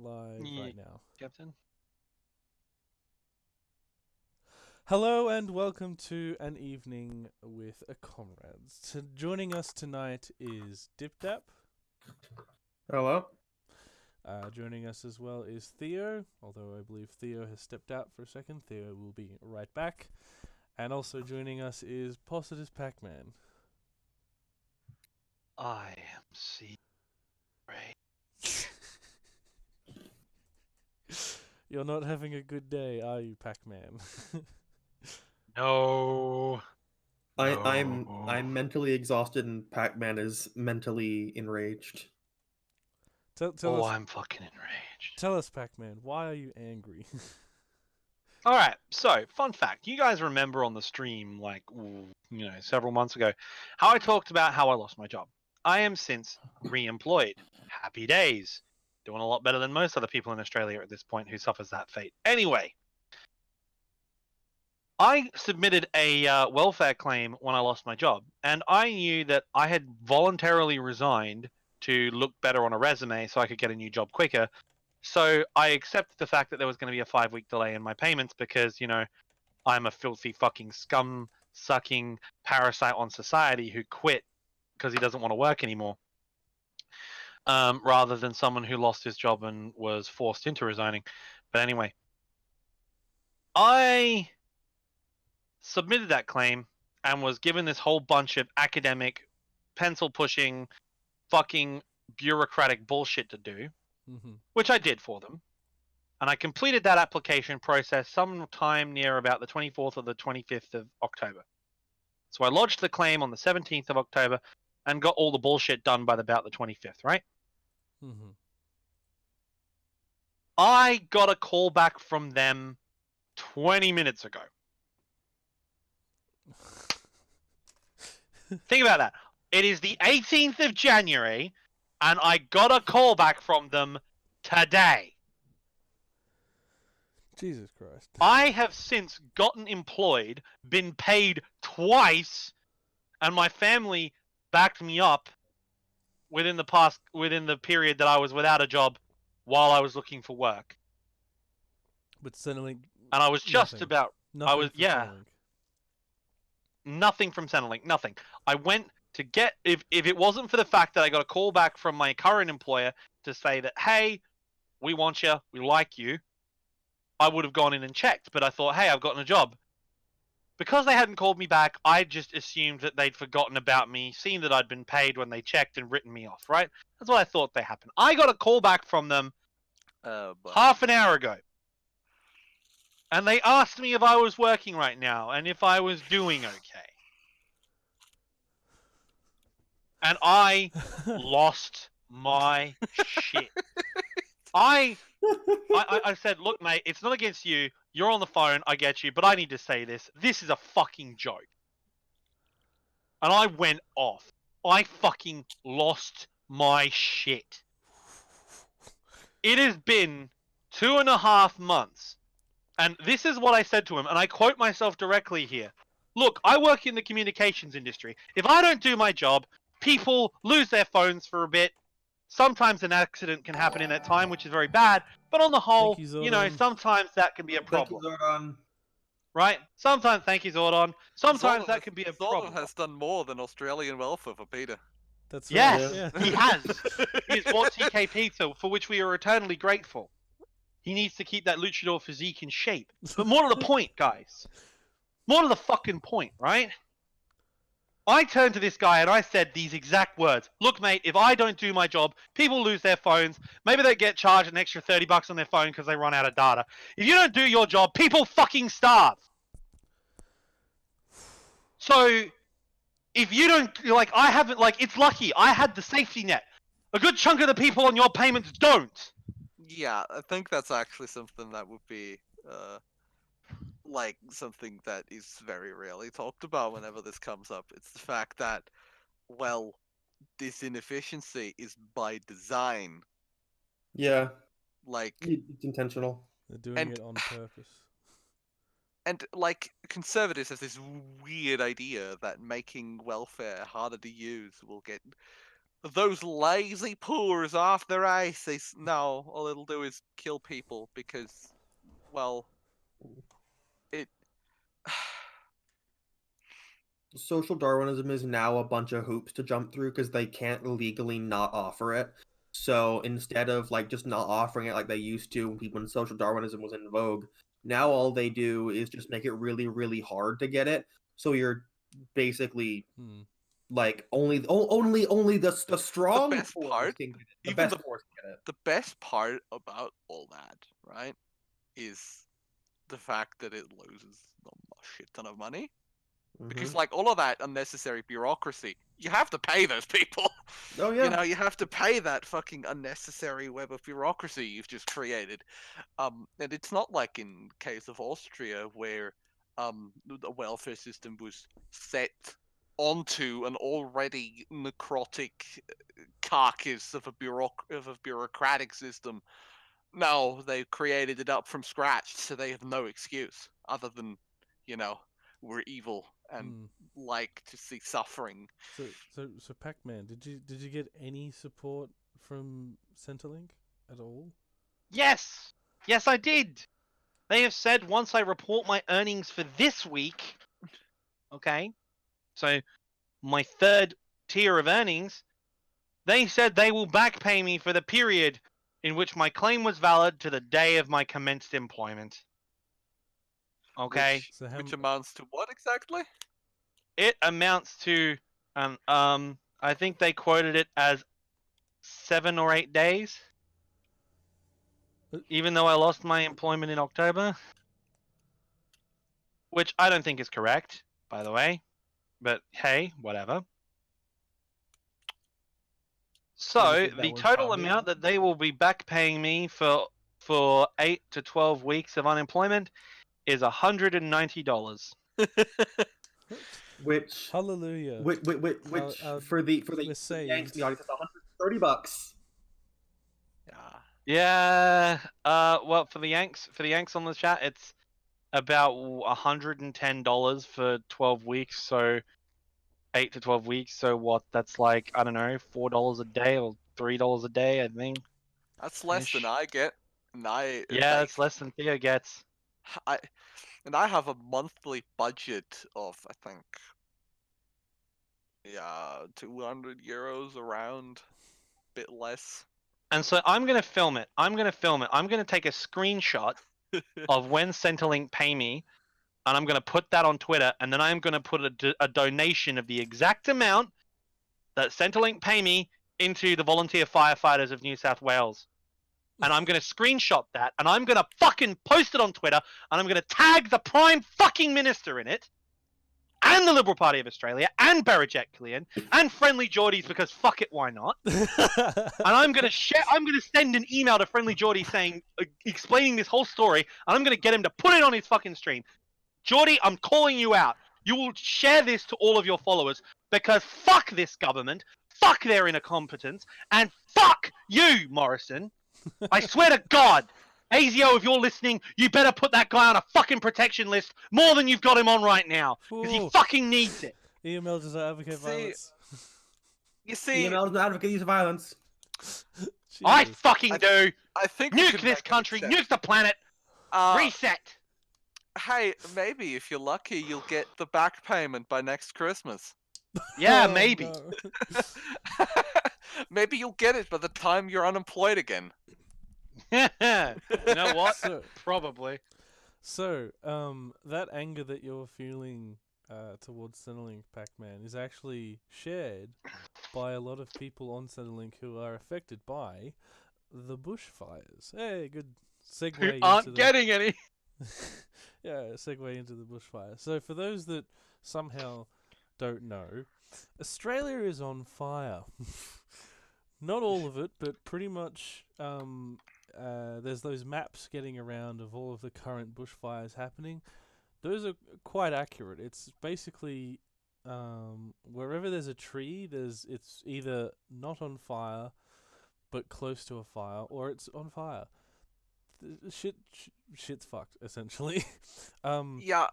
live Yeah, right now. Captain. Hello and welcome to an evening with a comrades. Joining us tonight is DipDap. Hello. Joining us as well is Theo, although I believe Theo has stepped out for a second. Theo will be right back. And also joining us is Positive Pac-Man. I am C. Ray. You're not having a good day, are you, Pac-Man? No. I'm mentally exhausted and Pac-Man is mentally enraged. tell Oh, us, I'm fucking enraged. tell us, Pac-Man, why are you angry? Alright, so, fun fact. You guys remember on the stream, several months ago, how I talked about how I lost my job. I am since re-employed. Happy days. Doing a lot better than most other people in Australia at this point who suffers that fate. Anyway, I submitted a welfare claim when I lost my job, and I knew that I had voluntarily resigned to look better on a resume so I could get a new job quicker. So I accepted the fact that there was going to be a 5-week delay in my payments because, I'm a filthy fucking scum sucking parasite on society who quit because he doesn't want to work anymore, rather than someone who lost his job and was forced into resigning. But anyway, I submitted that claim and was given this whole bunch of academic, pencil pushing, fucking bureaucratic bullshit to do, which I did for them. And I completed that application process sometime near about the 24th or the 25th of October. So I lodged the claim on the 17th of October and got all the bullshit done by about the 25th, right? I got a call back from them 20 minutes ago. Think about that. It is the 18th of January, and I got a call back from them today. Jesus Christ. I have since gotten employed, been paid twice, and my family backed me up within the period that I was without a job while I was looking for work. But Centrelink... And I was just nothing. about... Nothing from Centrelink. Nothing from Centrelink. Nothing. I went to get... If it wasn't for the fact that I got a call back from my current employer to say that, hey, we want you, we like you, I would have gone in and checked. But I thought, hey, I've gotten a job. Because they hadn't called me back, I just assumed that they'd forgotten about me, seen that I'd been paid when they checked and written me off, right? That's what I thought they happened. I got a call back from them half an hour ago. And they asked me if I was working right now and if I was doing okay. And I lost my shit. I said, look, mate, it's not against you. You're on the phone. I get you. But I need to say this. This is a fucking joke. And I went off. I fucking lost my shit. It has been 2.5 months. And this is what I said to him. And I quote myself directly here. Look, I work in the communications industry. If I don't do my job, people lose their phones for a bit. Sometimes an accident can happen in that time, which is very bad. But on the whole, sometimes that can be a problem. Thank you, Zordon. Right? Sometimes, thank you, Zordon. Sometimes that can be a problem. Zordon has done more than Australian welfare for Peter. That's right. Yes, Yeah. he has. He has bought TK Pizza, for which we are eternally grateful. He needs to keep that luchador physique in shape. But more to the point, guys. More to the fucking point, right? I turned to this guy and I said these exact words. Look, mate, if I don't do my job, people lose their phones. Maybe they get charged an extra $30 on their phone because they run out of data. If you don't do your job, people fucking starve. So, if you don't, I haven't, it's lucky. I had the safety net. A good chunk of the people on your payments don't. Yeah, I think that's actually something that would be, something that is very rarely talked about whenever this comes up. It's the fact that, well, this inefficiency is by design. Yeah. Like, it's intentional. They're doing it on purpose. And, conservatives have this weird idea that making welfare harder to use will get those lazy poors off their aces. No, all it'll do is kill people because, well, it. Social Darwinism is now a bunch of hoops to jump through because they can't legally not offer it. So instead of like just not offering it like they used to when social Darwinism was in vogue, now all they do is just make it really, really hard to get it. So you're basically like only the strong best force part, can get it. The even best force can get it. The best part about all that, right, is the fact that it loses a shit ton of money. Because, like, all of that unnecessary bureaucracy, you have to pay those people. Oh yeah. You know, you have to pay that fucking unnecessary web of bureaucracy you've just created. And it's not like in case of Austria where the welfare system was set onto an already necrotic carcass of a bureaucratic system. No, they created it up from scratch, so they have no excuse other than, you know, we're evil and like to see suffering. So Pac-Man, did you get any support from Centrelink at all? Yes, I did. They have said once I report my earnings for this week, okay, so my third tier of earnings, they said they will back pay me for the period in which my claim was valid to the day of my commenced employment. Okay. Which amounts to what exactly? It amounts to, I think they quoted it as 7 or 8 days. Even though I lost my employment in October. Which I don't think is correct, by the way. But hey, whatever. So the total amount that they will be back paying me for 8 to 12 weeks of unemployment is $190. Which hallelujah. Which for the Yanks in the audience, it's $130. Yeah. Well, for the Yanks on the chat, it's about $110 for 12 weeks. So 8 to 12 weeks. So what? That's like, I don't know, $4 a day or $3 a day, I think. That's less than I get. And that's less than Theo gets. I have a monthly budget of, I think, 200 euros around, a bit less. And so I'm going to film it. I'm going to take a screenshot of when Centrelink pay me, and I'm going to put that on Twitter, and then I'm going to put a donation of the exact amount that Centrelink pay me into the volunteer firefighters of New South Wales. And I'm going to screenshot that, and I'm going to fucking post it on Twitter, and I'm going to tag the Prime fucking Minister in it, and the Liberal Party of Australia, and Berejiklian, Killian, and Friendly Geordies, because fuck it, why not? And I'm going to send an email to Friendly Geordie saying, explaining this whole story, and I'm going to get him to put it on his fucking stream. Geordie, I'm calling you out. You will share this to all of your followers, because fuck this government, fuck their incompetence, and fuck you, Morrison. I swear to God, ASIO, if you're listening, you better put that guy on a fucking protection list more than you've got him on right now, because he fucking needs it. EML does not advocate violence. You see, EML does not advocate use of violence. I fucking do. I think nuke this country, nuke the planet, reset. Hey, maybe if you're lucky, you'll get the back payment by next Christmas. Yeah, maybe. No. Maybe you'll get it by the time you're unemployed again. You know what? Probably. So, that anger that you're feeling towards Centrelink, Pac-Man, is actually shared by a lot of people on Centrelink who are affected by the bushfires. Hey, good segue. Who aren't getting any. Yeah, segue into the bushfire. So, for those that somehow don't know, Australia is on fire. Not all of it, but pretty much. There's those maps getting around of all of the current bushfires happening. Those are quite accurate. It's basically wherever there's a tree, it's either not on fire, but close to a fire, or it's on fire. Shit's fucked essentially. Yeah.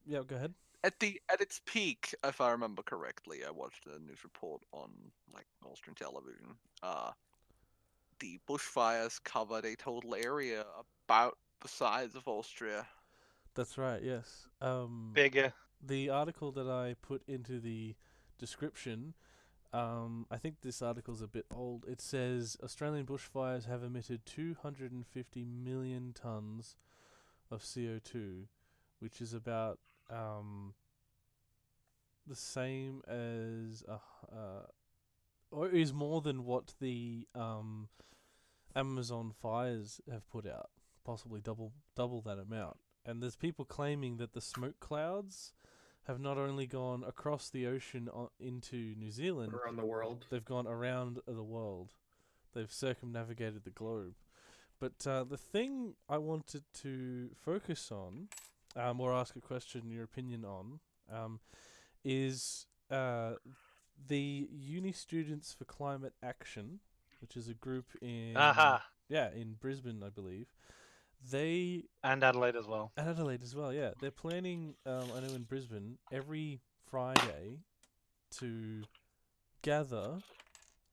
Yeah, go ahead. at its peak, if I remember correctly, I watched a news report on like Austrian television. The bushfires covered a total area about the size of Austria. That's right. Yes. Bigger. The article that I put into the description, I think this article's a bit old. It says Australian bushfires have emitted 250 million tons of CO2, which is about the same as or is more than what the Amazon fires have put out, possibly double that amount. And there's people claiming that the smoke clouds have not only gone across the ocean into New Zealand, around the world. they've gone around the world. They've circumnavigated the globe. But the thing I wanted to focus on, or ask a question, your opinion on, is the Uni Students for Climate Action, which is a group in in Brisbane, I believe. They And Adelaide as well. and Adelaide as well. Yeah, they're planning. I know in Brisbane every Friday to gather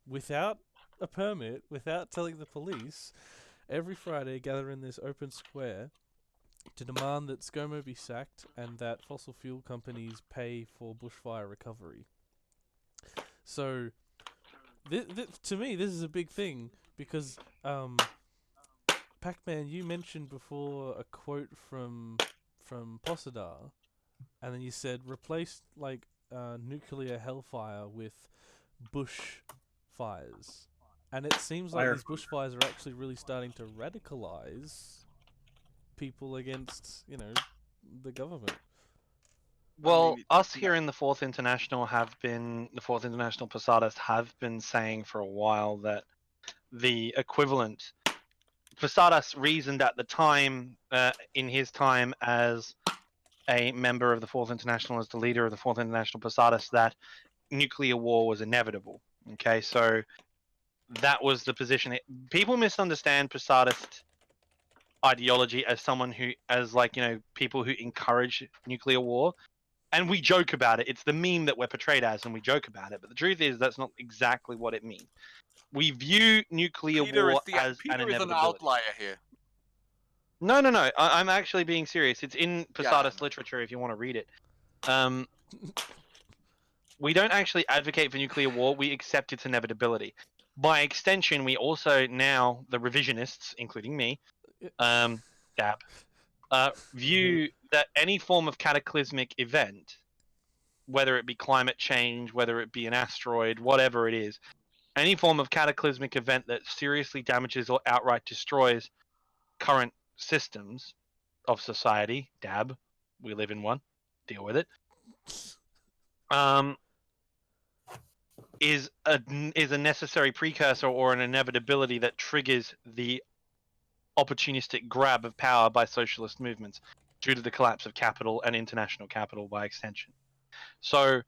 without a permit, without telling the police. Every Friday, gather in this open square to demand that ScoMo be sacked and that fossil fuel companies pay for bushfire recovery. So, to me, this is a big thing because, Pac-Man, you mentioned before a quote from Posadar, and then you said replace nuclear hellfire with bush fires, and it seems like Fire. these bushfires are actually really starting to radicalize people against the government. Well, it- us yeah. here in the Fourth International Posadas have been saying for a while that the equivalent, Posadas reasoned at the time, in his time as a member of the Fourth International, as the leader of the Fourth International Posadas, that nuclear war was inevitable. Okay, so that was the position. People misunderstand Posadist ideology as people who encourage nuclear war. And we joke about it. It's the meme that we're portrayed as, and we joke about it. But the truth is, that's not exactly what it means. We view nuclear war as an Peter is an inevitability. outlier here. No. I'm actually being serious. It's in Posadas no. literature if you want to read it. We don't actually advocate for nuclear war. We accept its inevitability. By extension, we also now, the revisionists, including me, Dab, view that any form of cataclysmic event, whether it be climate change, whether it be an asteroid, whatever it is, any form of cataclysmic event that seriously damages or outright destroys current systems of society, Dab, we live in one, deal with it, is a necessary precursor or an inevitability that triggers the opportunistic grab of power by socialist movements due to the collapse of capital and international capital by extension. So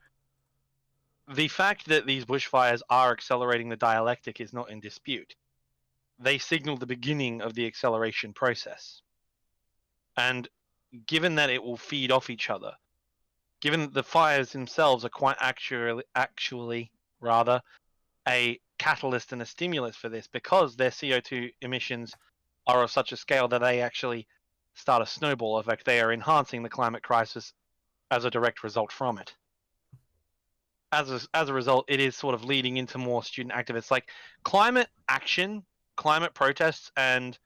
the fact that these bushfires are accelerating the dialectic is not in dispute. They signal the beginning of the acceleration process. And given that it will feed off each other, given that the fires themselves are quite actually a catalyst and a stimulus for this, because their CO2 emissions are of such a scale that they actually start a snowball effect. They are enhancing the climate crisis as a direct result from it. As a result, it is sort of leading into more student activists. Like climate action, climate protests, and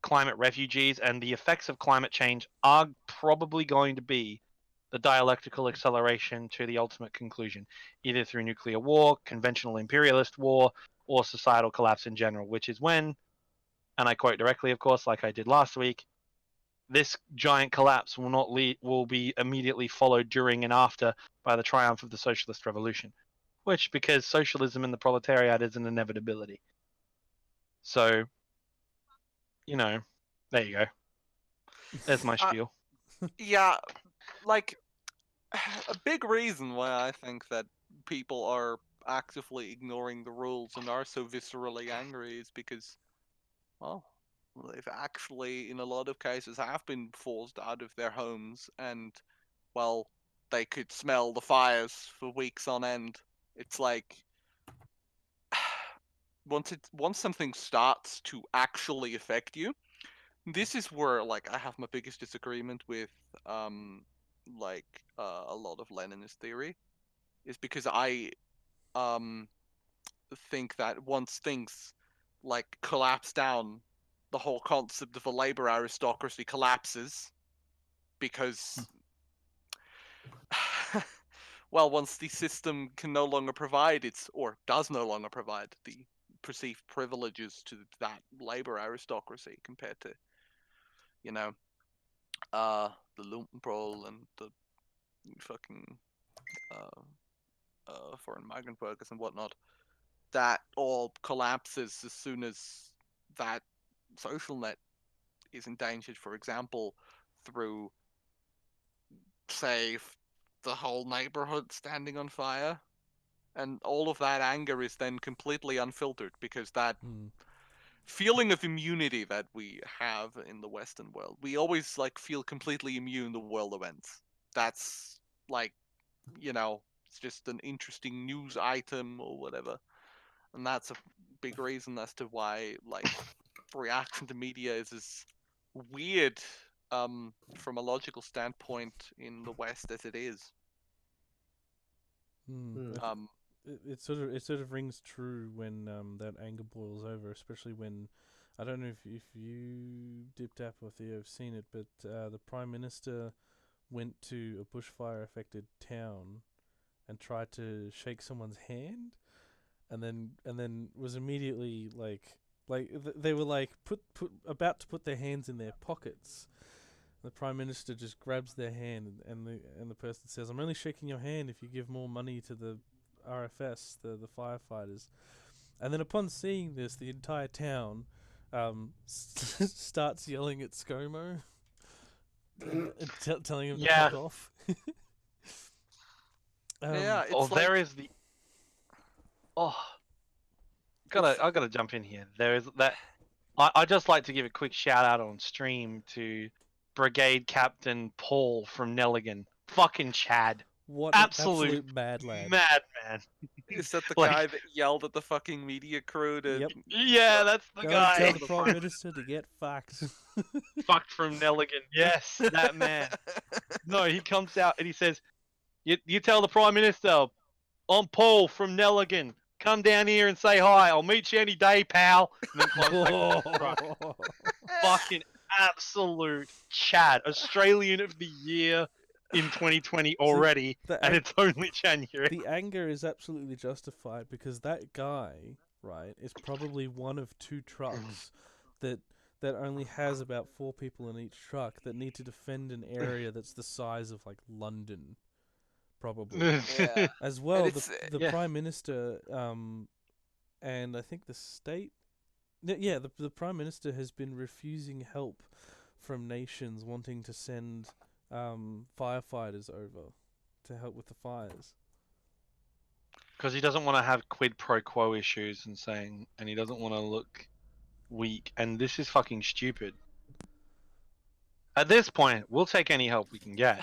climate refugees, and the effects of climate change are probably going to be the dialectical acceleration to the ultimate conclusion, either through nuclear war, conventional imperialist war, or societal collapse in general, which is when, and I quote directly, of course, like I did last week, this giant collapse will be immediately followed during and after by the triumph of the socialist revolution, which, because socialism and the proletariat is an inevitability. So, there you go. There's my spiel. Yeah, like a big reason why I think that people are actively ignoring the rules and are so viscerally angry is because, well, they've actually, in a lot of cases, have been forced out of their homes and, well, they could smell the fires for weeks on end. It's like once something starts to actually affect you, this is where like I have my biggest disagreement with a lot of Leninist theory, is because I think that once things like collapse down, the whole concept of a labor aristocracy collapses because well, once the system can no longer provide or does no longer provide the perceived privileges to that labor aristocracy compared to, you know, the Lumpenproll and the fucking foreign migrant workers and whatnot, that all collapses as soon as that social net is endangered. For example, through, say, the whole neighborhood standing on fire. And all of that anger is then completely unfiltered because that feeling of immunity that we have in the Western world, we always like feel completely immune to world events. That's like, it's just an interesting news item or whatever. And that's a big reason as to why like reaction to media is as weird from a logical standpoint in the West as it is. It sort of rings true when that anger boils over, especially when, I don't know if you Dip Dap or Theo have seen it, but the Prime Minister went to a bushfire affected town and tried to shake someone's hand, and then was immediately they were like about to put their hands in their pockets. The Prime Minister just grabs their hand, and the person says, "I'm only shaking your hand if you give more money to the RFS, the firefighters." And then upon seeing this, the entire town starts yelling at ScoMo, telling him to fuck off. It's Oh, like... there is the. Oh, I gotta jump in here. There is that. I just like to give a quick shout out on stream to Brigade Captain Paul from Nelligan. Fucking Chad. What absolute mad lad. Madman. Is that the Like- guy that yelled at the fucking media crew to... Yep. Yeah, that's the Go guy. tell the Prime Minister to get fucked. Fucked from Nelligan. Yes, that man. No, he comes out and he says, "You tell the Prime Minister, I'm Paul from Nelligan. Come down here and say hi. I'll meet you any day, pal." And then climbs back to the truck. Fucking absolute Chad. Australian of the Year in 2020 already, and it's only January. The anger is absolutely justified because that guy, right, is probably one of two trucks that only has about 4 people in each truck that need to defend an area that's the size of like London, probably. Yeah. As well, And the Prime Minister, and I think the state, the Prime Minister has been refusing help from nations wanting to send firefighters over to help with the fires. Because he doesn't want to have quid pro quo issues and he doesn't want to look weak, and this is fucking stupid. At this point, we'll take any help we can get.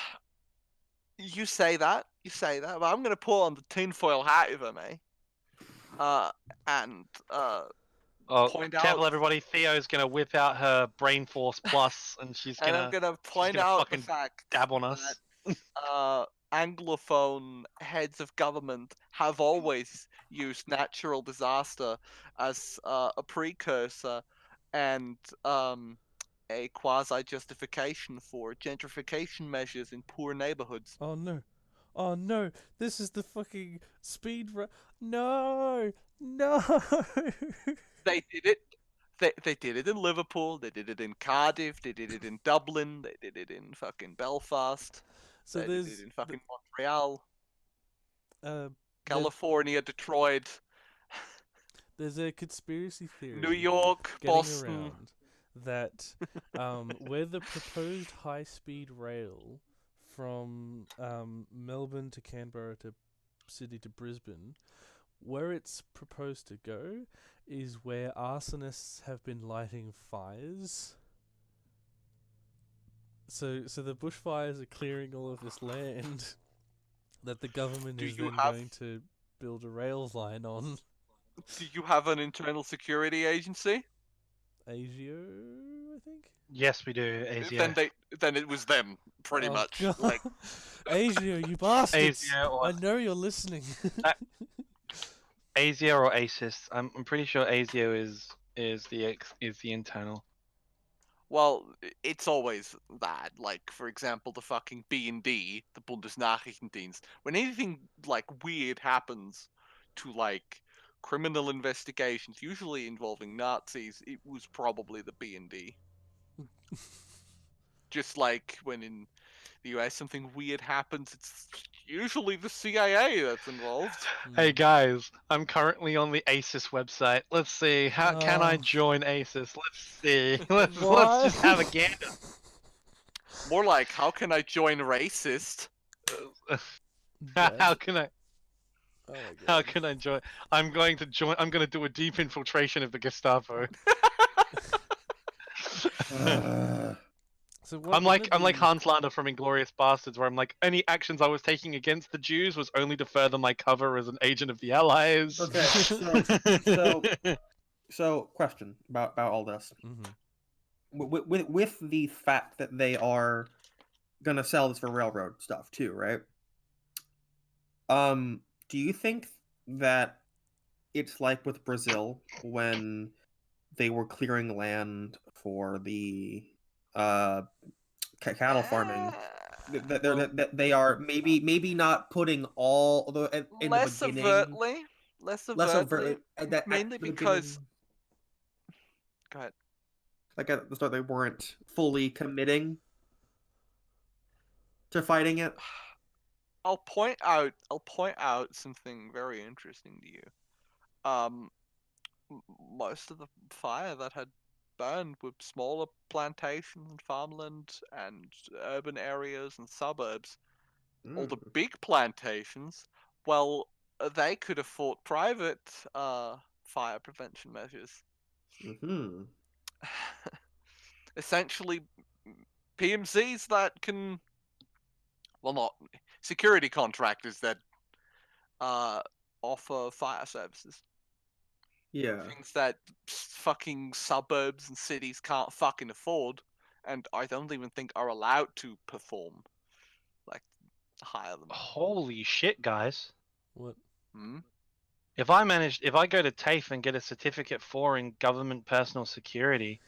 You say that, but I'm going to pull on the tinfoil hat, if I may. Point Careful, out... everybody. Theo's going to whip out her Brain Force Plus, and she's going I'm to going to point out the fucking fact dab on us. that Anglophone heads of government have always used natural disaster as a precursor and a quasi-justification for gentrification measures in poor neighborhoods. Oh no, this is the fucking No! They did it. They did it in Liverpool. They did it in Cardiff. They did it in Dublin. They did it in fucking Belfast. So they did it in fucking Montreal, California, Detroit. There's a conspiracy theory, New York, getting Boston. around that where the proposed high-speed rail from Melbourne to Canberra to Sydney to Brisbane, where it's proposed to go is where arsonists have been lighting fires. So the bushfires are clearing all of this land that the government Do is you then have- going to build a rails line on. Do you have an internal security agency? ASIO, I think. Yes, we do. ASIO. Then it was them, pretty Oh, much. God. Like, ASIO, you bastards! ASIO or I know you're listening. ASIO or ASIS. I'm pretty sure ASIO is the internal. well, it's always that. Like, for example, the fucking B&D, the Bundesnachrichtendienst. When anything like weird happens to like criminal investigations, usually involving Nazis, it was probably the B&D. Just like when in the US something weird happens, it's usually the CIA that's involved. Hey Hmm. guys, I'm currently on the ASIS website. Let's see. How can I Oh. join ASIS? Let's see. Let's Why? just have a gander. More like, how can I join racist? How Dead. can I? Oh my How God. can I join? I'm going to join. I'm going to do a deep infiltration of the Gestapo. So I'm one like of the... Hans Landa from Inglorious Bastards, where I'm like, any actions I was taking against the Jews was only to further my cover as an agent of the Allies. Okay, so question about all this. Mhm. With the fact that they are gonna sell this for railroad stuff too, right? Do you think that it's like with Brazil when they were clearing land for the cattle farming? That they are maybe not putting all the in the Less beginning, less less overtly, overtly at mainly the because. beginning, Go ahead. like at the start they weren't fully committing to fighting it. I'll point out something very interesting to you. Um, most of the fire that had burned were smaller plantations and farmland and urban areas and suburbs. All the big plantations, well, they could have fought private fire prevention measures. Mm-hmm. Essentially, PMCs that can, well, not security contractors that offer fire services. Yeah. Things that fucking suburbs and cities can't fucking afford, and I don't even think are allowed to perform. Like, hire them. Holy shit, guys! What? Hmm? If I go to TAFE and get a certificate in government personal security,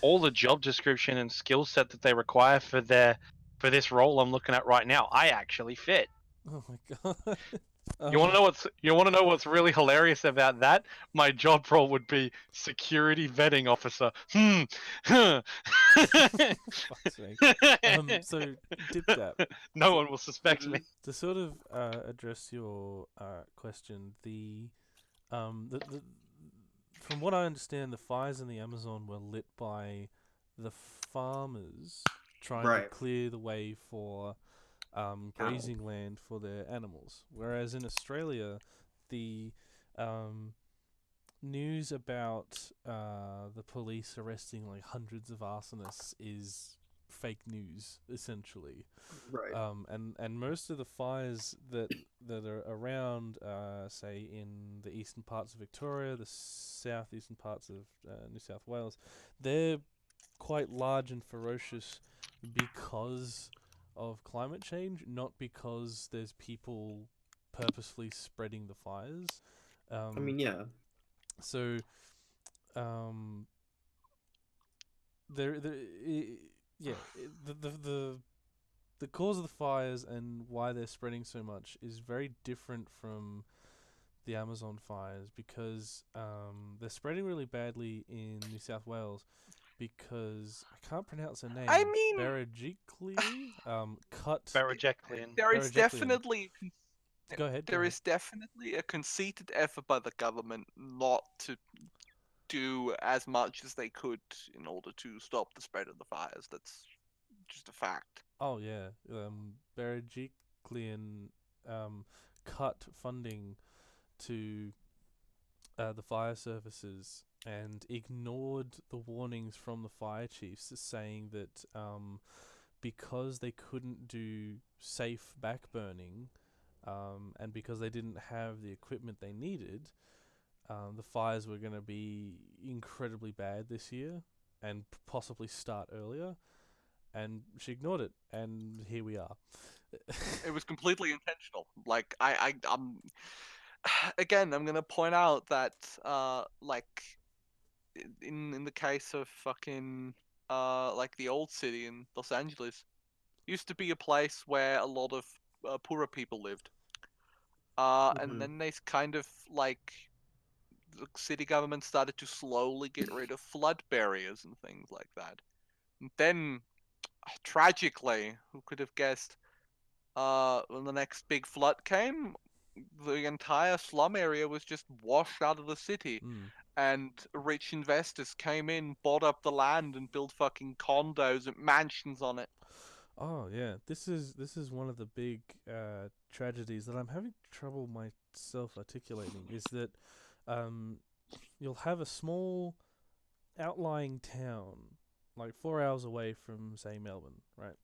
all the job description and skill set that they require for this role I'm looking at right now, I actually fit. Oh my God. You want to know what's really hilarious about that? My job role would be security vetting officer. Fuck's sake. So dip that. No one will suspect me. To sort of address your question, the from what I understand, the fires in the Amazon were lit by the farmers trying to Right. clear the way for grazing land for their animals. Whereas in Australia, the news about the police arresting like hundreds of arsonists is fake news, essentially. Right. And most of the fires that are around, say in the eastern parts of Victoria, the southeastern parts of New South Wales, they're quite large and ferocious because of climate change, not because there's people purposefully spreading the fires. I mean, yeah. So, yeah, the cause of the fires and why they're spreading so much is very different from the Amazon fires because they're spreading really badly in New South Wales because I can't pronounce her name. I mean, Berejiklian, cut. Barajeklian. there is Barajeklian. definitely Go ahead. there is definitely a conceited effort by the government not to do as much as they could in order to stop the spread of the fires. That's just a fact. Oh yeah, Berejiklian cut funding to the fire services and ignored the warnings from the fire chiefs saying that because they couldn't do safe backburning, and because they didn't have the equipment they needed, the fires were going to be incredibly bad this year and possibly start earlier. And she ignored it, and here we are. It was completely intentional. Like again, I'm gonna point out that like in the case of fucking like the old city in Los Angeles, used to be a place where a lot of poorer people lived. And then they kind of like the city government started to slowly get rid of flood barriers and things like that. And then, tragically, who could have guessed? When the next big flood came, the entire slum area was just washed out of the city, Mm. and rich investors came in, bought up the land, and built fucking condos and mansions on it. Oh yeah, this is one of the big tragedies that I'm having trouble myself articulating. Is that you'll have a small outlying town, like 4 hours away from, say, Melbourne, right?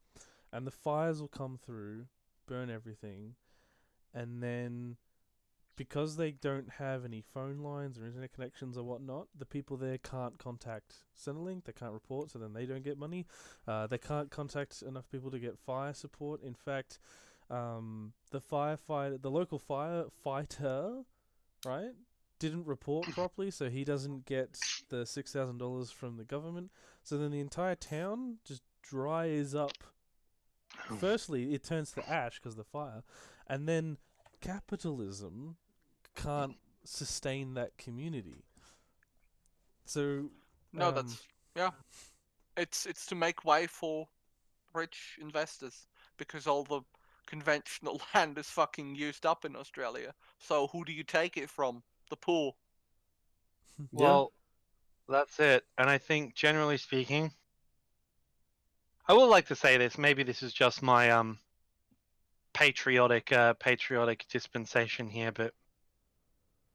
And the fires will come through, burn everything, and then because they don't have any phone lines or internet connections or whatnot, the people there can't contact Centrelink, they can't report, so then they don't get money. They can't contact enough people to get fire support. In fact, the local firefighter, right, didn't report properly, so he doesn't get the $6,000 from the government. So then the entire town just dries up. Firstly, it turns to ash because of the fire, and then capitalism can't sustain that community. So No, that's yeah. It's to make way for rich investors because all the conventional land is fucking used up in Australia. So who do you take it from? The poor. Well, that's it. And I think, generally speaking, I would like to say this. Maybe this is just my patriotic dispensation here, but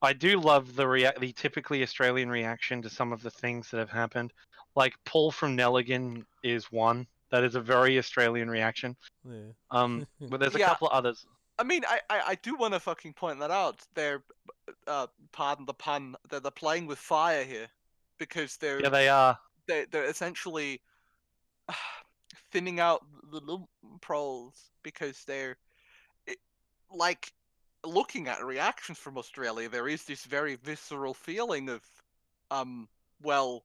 I do love the typically Australian reaction to some of the things that have happened. Like Paul from Nelligan is one. That is a very Australian reaction. yeah. But there's a Yeah, couple of others. I mean, I do want to fucking point that out. They're, pardon the pun, they're playing with fire here, because Yeah, they are. they're essentially thinning out the loopholes because they're like looking at reactions from Australia. There is this very visceral feeling of, well,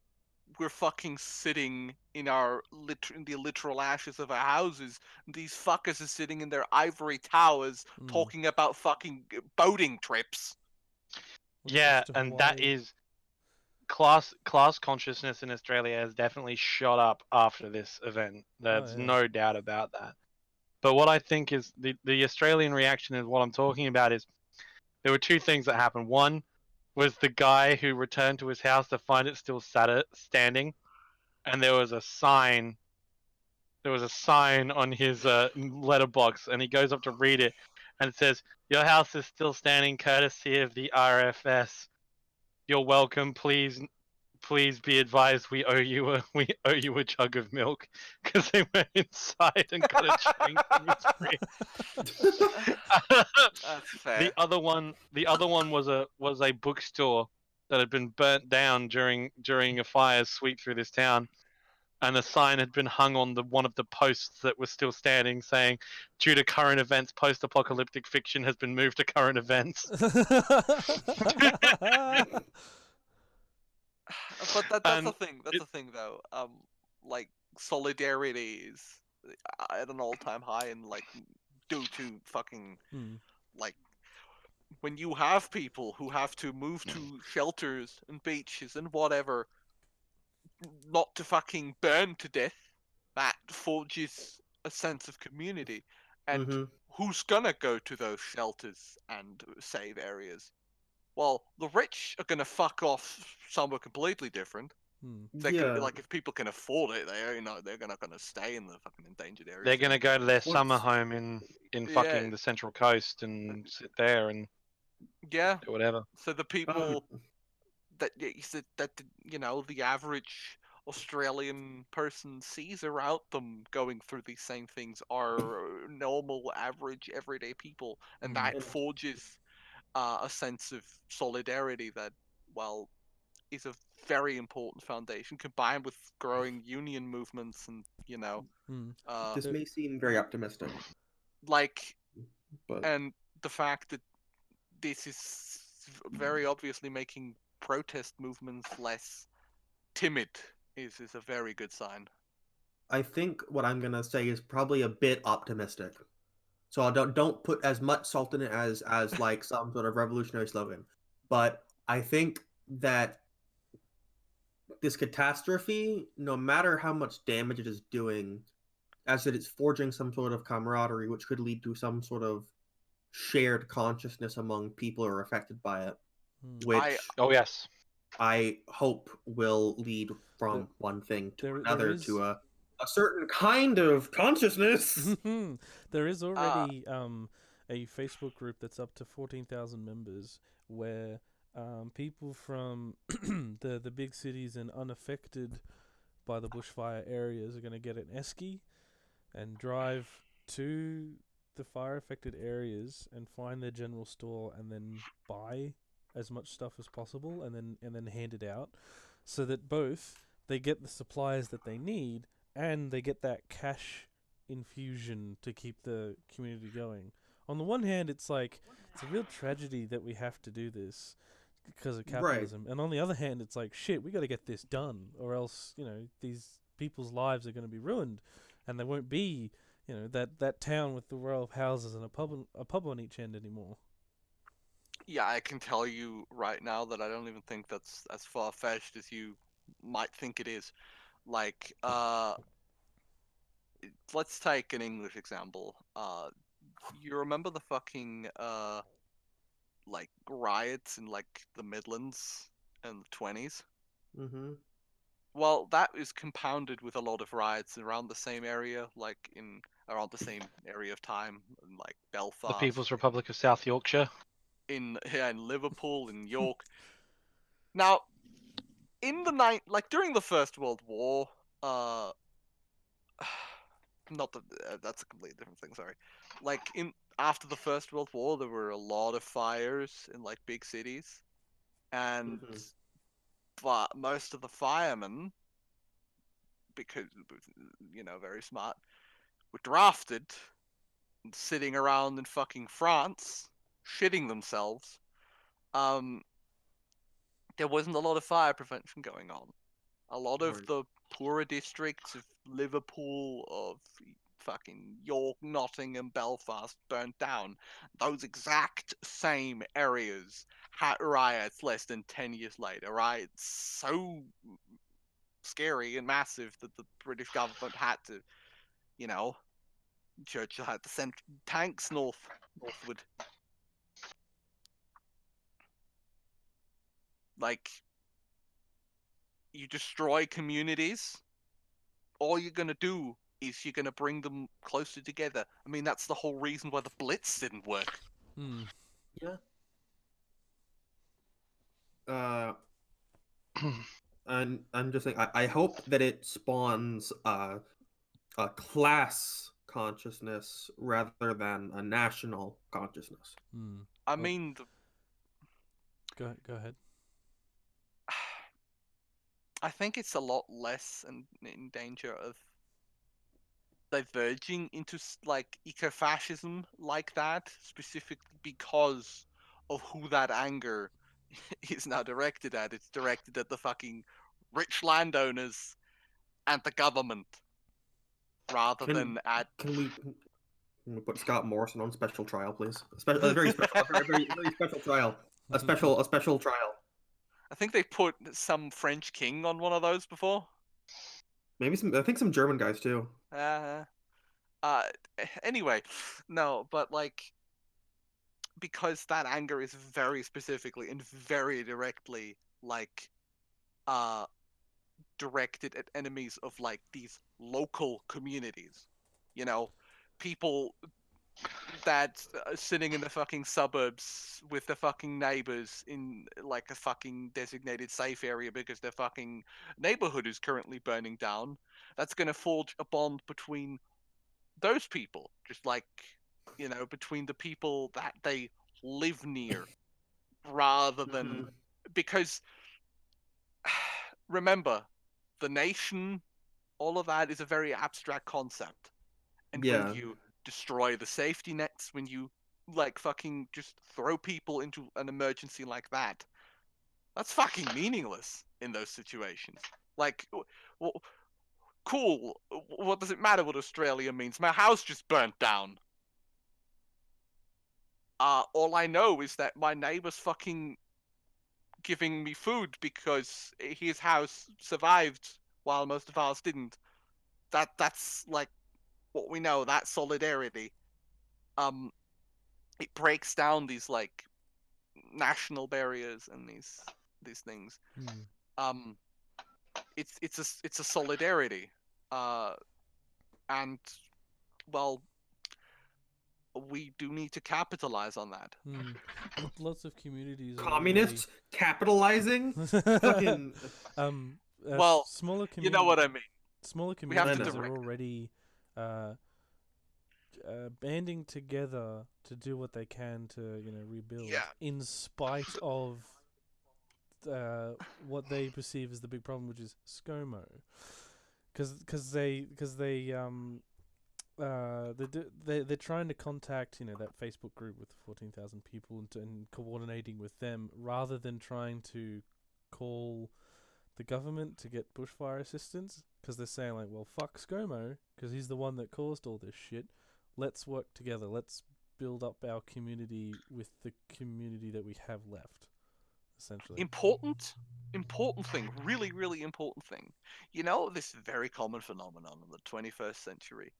we're fucking sitting in in the literal ashes of our houses. These fuckers are sitting in their ivory towers talking about fucking boating trips. Yeah, and that is class consciousness in Australia has definitely shot up after this event. There's no doubt about that. But what I think is the Australian reaction is what I'm talking about is there were two things that happened. One was the guy who returned to his house to find it still standing, and there was a sign. There was a sign on his letterbox, and he goes up to read it, and it says, "Your house is still standing, courtesy of the RFS. You're welcome. Please be advised we owe you a jug of milk," because they went inside and got a drink from his fridge. That's fair. The other one was a bookstore that had been burnt down during a fire sweep through this town, and a sign had been hung on one of the posts that was still standing, saying, "Due to current events, post-apocalyptic fiction has been moved to current events." But that's the thing. That's the thing, though. Like solidarity is at an all-time high, and like due to fucking like when you have people who have to move to shelters and beaches and whatever, not to fucking burn to death, that forges a sense of community. And who's gonna go to those shelters and save areas? Well, the rich are gonna fuck off somewhere completely different. Like if people can afford it, they're gonna stay in the fucking endangered areas. They're gonna go to their summer home in fucking the Central Coast and sit there and do whatever. So the people that the average Australian person sees around them going through these same things are normal, average, everyday people, and that And forges a sense of solidarity that, well, is a very important foundation, combined with growing union movements and Mm. this uh, may seem very optimistic, like, but and the fact that this is very obviously making protest movements less timid is a very good sign. I think what I'm gonna say is probably a bit optimistic. So I don't put as much salt in it as like some sort of revolutionary slogan. But I think that this catastrophe, no matter how much damage it is doing, as that it's forging some sort of camaraderie, which could lead to some sort of shared consciousness among people who are affected by it, Mm. I which Oh yes. I hope will lead The, from one thing to there another is to a certain kind of consciousness. there is uh already a Facebook group that's up to 14,000 members where people from the big cities and unaffected by the bushfire areas are going to get an esky and drive to the fire affected areas and find their general store and then buy as much stuff as possible and then hand it out so that both they get the supplies that they need and they get that cash infusion to keep the community going. On the one hand, it's like it's a real tragedy that we have to do this because of Right. capitalism, and on the other hand, it's like shit, we got to get this done, or else these people's lives are going to be ruined, and there won't be that town with the row of houses and a pub on each end anymore. yeah, I can tell you right now that I don't even think that's as far-fetched as you might think it is. Like, let's take an English example. You remember the fucking like riots in like the Midlands in the 20s? Mm-hmm. Well, that is compounded with a lot of riots around the same area, like in around the same area of time, in like The Belfast, People's Republic of South Yorkshire. in Liverpool, in York. Now, in the like during the First World War, uh, not that that's a completely different thing. Sorry, like in after the First World War, there were a lot of fires in like big cities, and Mm-hmm. but most of the firemen, because very smart, were drafted and sitting around in fucking France, shitting themselves. Um, there wasn't a lot of fire prevention going on. A lot of Right. the poorer districts of Liverpool, of fucking York, Nottingham, Belfast burnt down. Those exact same areas had riots less than 10 years later. Riots so scary and massive that the British government had to, you know, Churchill had to send tanks northward. Like, you destroy communities, all you're gonna do is you're gonna bring them closer together. I mean, that's the whole reason why the Blitz didn't work. Hmm. Yeah. Uh, and I'm just saying, I hope that it spawns a class consciousness rather than a national consciousness. Hmm. I Oh, mean, go ahead. I think it's a lot less in danger of diverging into like ecofascism like that, specifically because of who that anger is now directed at. It's directed at the fucking rich landowners and the government rather Can than at. can we put Scott Morrison on special trial, please? A very special, very special trial. A special trial. I think they put some French king on one of those before. Maybe some. I think some German guys too. Uh, uh, anyway, no, but like because that anger is very specifically and very directly like uh directed at enemies of like these local communities. You know, people that sitting in the fucking suburbs with the fucking neighbors in like a fucking designated safe area because their fucking neighborhood is currently burning down. That's going to forge a bond between those people, just like, between the people that they live near rather than because remember, the nation, all of that is a very abstract concept. And when Yeah. you destroy the safety nets, when you like fucking just throw people into an emergency like that, that's fucking meaningless in those situations. Like, cool. What does it matter what Australia means? My house just burnt down. All I know is that my neighbor's fucking giving me food because his house survived while most of ours didn't. That's like what we know. That's solidarity. Um, it breaks down these like national barriers and these things. Um, it's a solidarity, uh, and well, we do need to capitalize on that. Lots of communities are Communists capitalizing? Fucking. Well, smaller you know what I mean. smaller We have to communities are direct- already banding together to do what they can to rebuild, Yeah. in spite of what they perceive as the big problem, which is ScoMo, because they're trying to contact that Facebook group with 14,000 people and coordinating with them rather than trying to call the government to get bushfire assistance, because they're saying like, well, fuck ScoMo because he's the one that caused all this shit. Let's work together. Let's build up our community with the community that we have left. Essentially, important thing, really, really important thing. This very common phenomenon in the 21st century.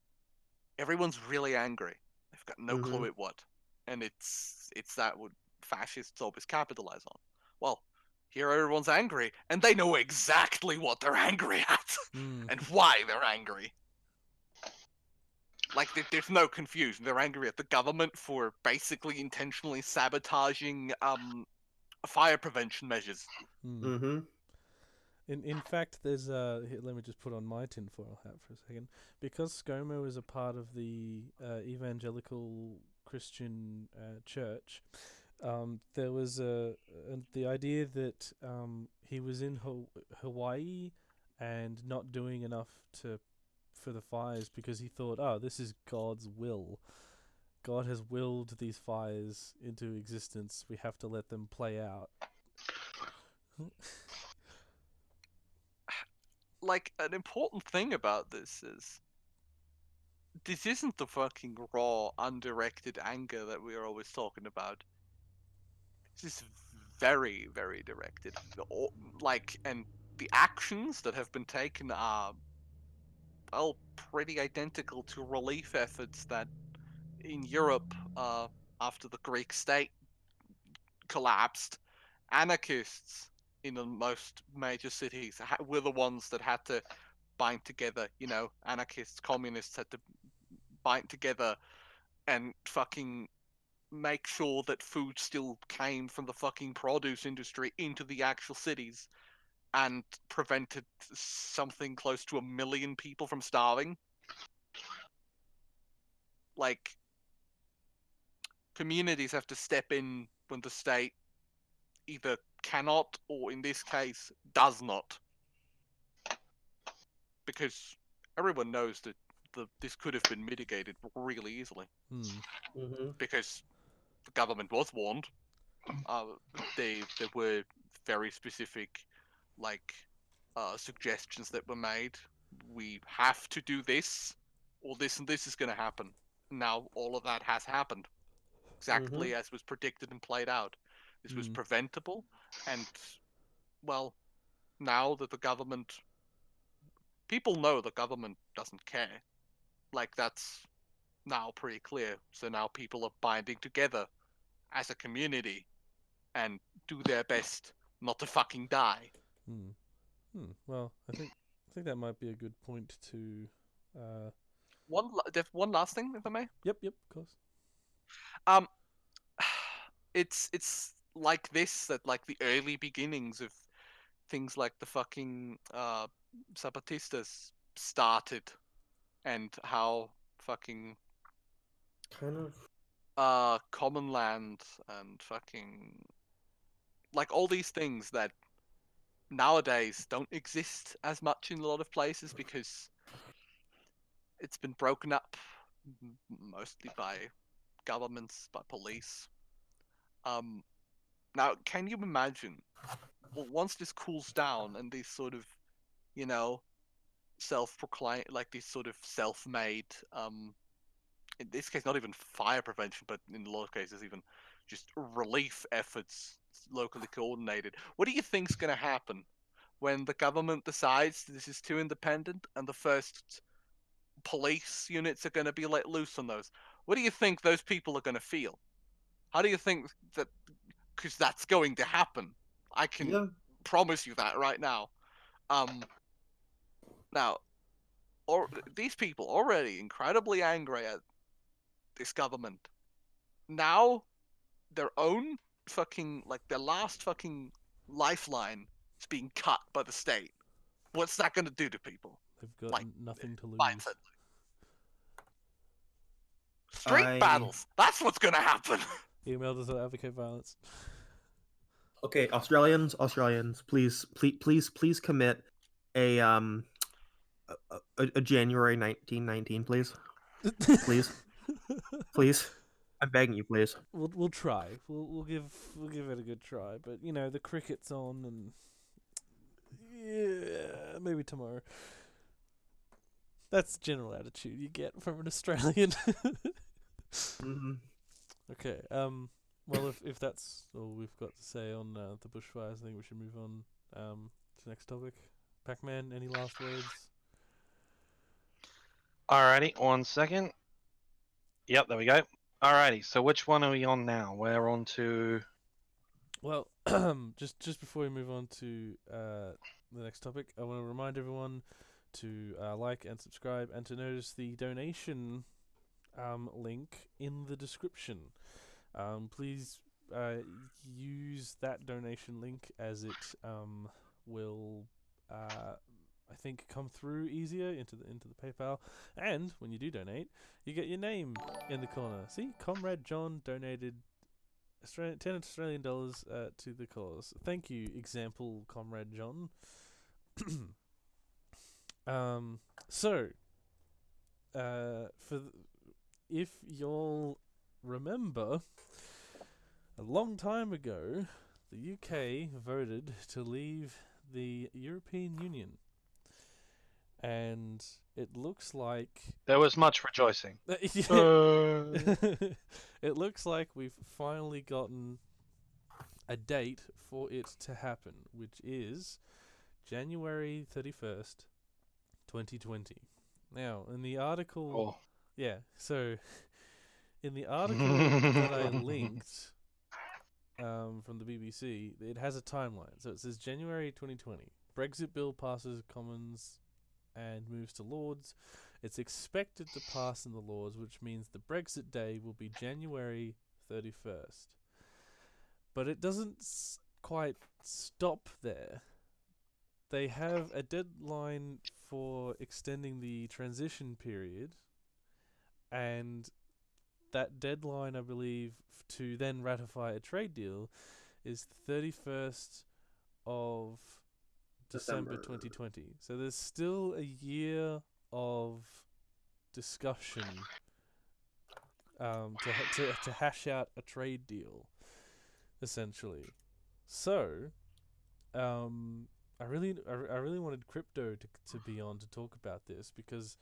Everyone's really angry. They've got no clue at what, and it's that what fascists always capitalize on. Well, here everyone's angry, and they know exactly what they're angry at and why they're angry. Like, there's no confusion. They're angry at the government for basically intentionally sabotaging fire prevention measures. In fact, there's here, let me just put on my tinfoil hat for a second. Because ScoMo is a part of the evangelical Christian church, there was the idea that he was in Hawaii and not doing enough for the fires because he thought, oh, this is God's will. God has willed these fires into existence. We have to let them play out. Like, an important thing about this isn't the fucking raw, undirected anger that we are always talking about. This is very, very directed. And the actions that have been taken are, well, pretty identical to relief efforts that in Europe, after the Greek state collapsed, anarchists in the most major cities were the ones that had to bind together. Anarchists, communists had to bind together and fucking make sure that food still came from the fucking produce industry into the actual cities and prevented something close to 1 million people from starving. Like, communities have to step in when the state either cannot or, in this case, does not. Because everyone knows that this could have been mitigated really easily. Because the government was warned. There were very specific, like, suggestions that were made. We have to do this, or this and this is going to happen. Now all of that has happened, exactly as was predicted and played out. This was preventable, and well, now that the government, people know the government doesn't care. Like, that's now pretty clear. So now people are binding together as a community and do their best not to fucking die. Well, I think that might be a good point to. One last thing, if I may. Yep, of course. Um, it's like this that like the early beginnings of things like the fucking Zapatistas started, and how fucking Kind of. common land and fucking like all these things that nowadays don't exist as much in a lot of places because it's been broken up mostly by governments, by police. Um, Now, can you imagine, well, once this cools down and these sort of, you know, self-proclaimed, like these sort of self-made, in this case, not even fire prevention, but in a lot of cases, even just relief efforts locally coordinated. What do you think's going to happen when the government decides this is too independent and the first police units are going to be let loose on those? What do you think those people are going to feel? How do you think that? Because that's going to happen. I can Yeah. promise you that right now. Um, Now, or these people already incredibly angry at this government. Now, their own fucking like their last fucking lifeline is being cut by the state. What's that going to do to people? They've got Like nothing to lose. mindset. Street I battles. That's what's going to happen. Email does not advocate violence. Okay, Australians, please commit a a January 1919, please. Please. Please. I'm begging you, please. We'll try. We'll give it a good try. But you know the cricket's on, and yeah, maybe tomorrow. That's the general attitude you get from an Australian. Mm-hmm. Okay. Well, if that's all we've got to say on the bushfires, I think we should move on to the next topic. Pac-Man, any last words? Alrighty, 1 second. Yep, there we go. Alrighty, so which one are we on now? We're on to... Well, just before we move on to the next topic, I want to remind everyone to like and subscribe, and to notice the donation link in the description. Please use that donation link, as it will, I think, come through easier into the PayPal. And when you do donate, you get your name in the corner. See, Comrade John donated 10 Australian dollars to the cause. Thank you, example Comrade John. So, if y'all remember, a long time ago, the UK voted to leave the European Union. And it looks like... There was much rejoicing. It looks like we've finally gotten a date for it to happen, which is January 31st, 2020. Now, in the article... Oh. Yeah, so in the article that I linked from the BBC, it has a timeline. So it says January 2020. Brexit bill passes Commons and moves to Lords. It's expected to pass in the Lords, which means the Brexit day will be January 31st. But it doesn't quite stop there. They have a deadline for extending the transition period, and that deadline, I believe, to then ratify a trade deal is the 31st of December 2020. So there's still a year of discussion to hash out a trade deal, essentially. So, I really wanted Crypto to be on to talk about this, because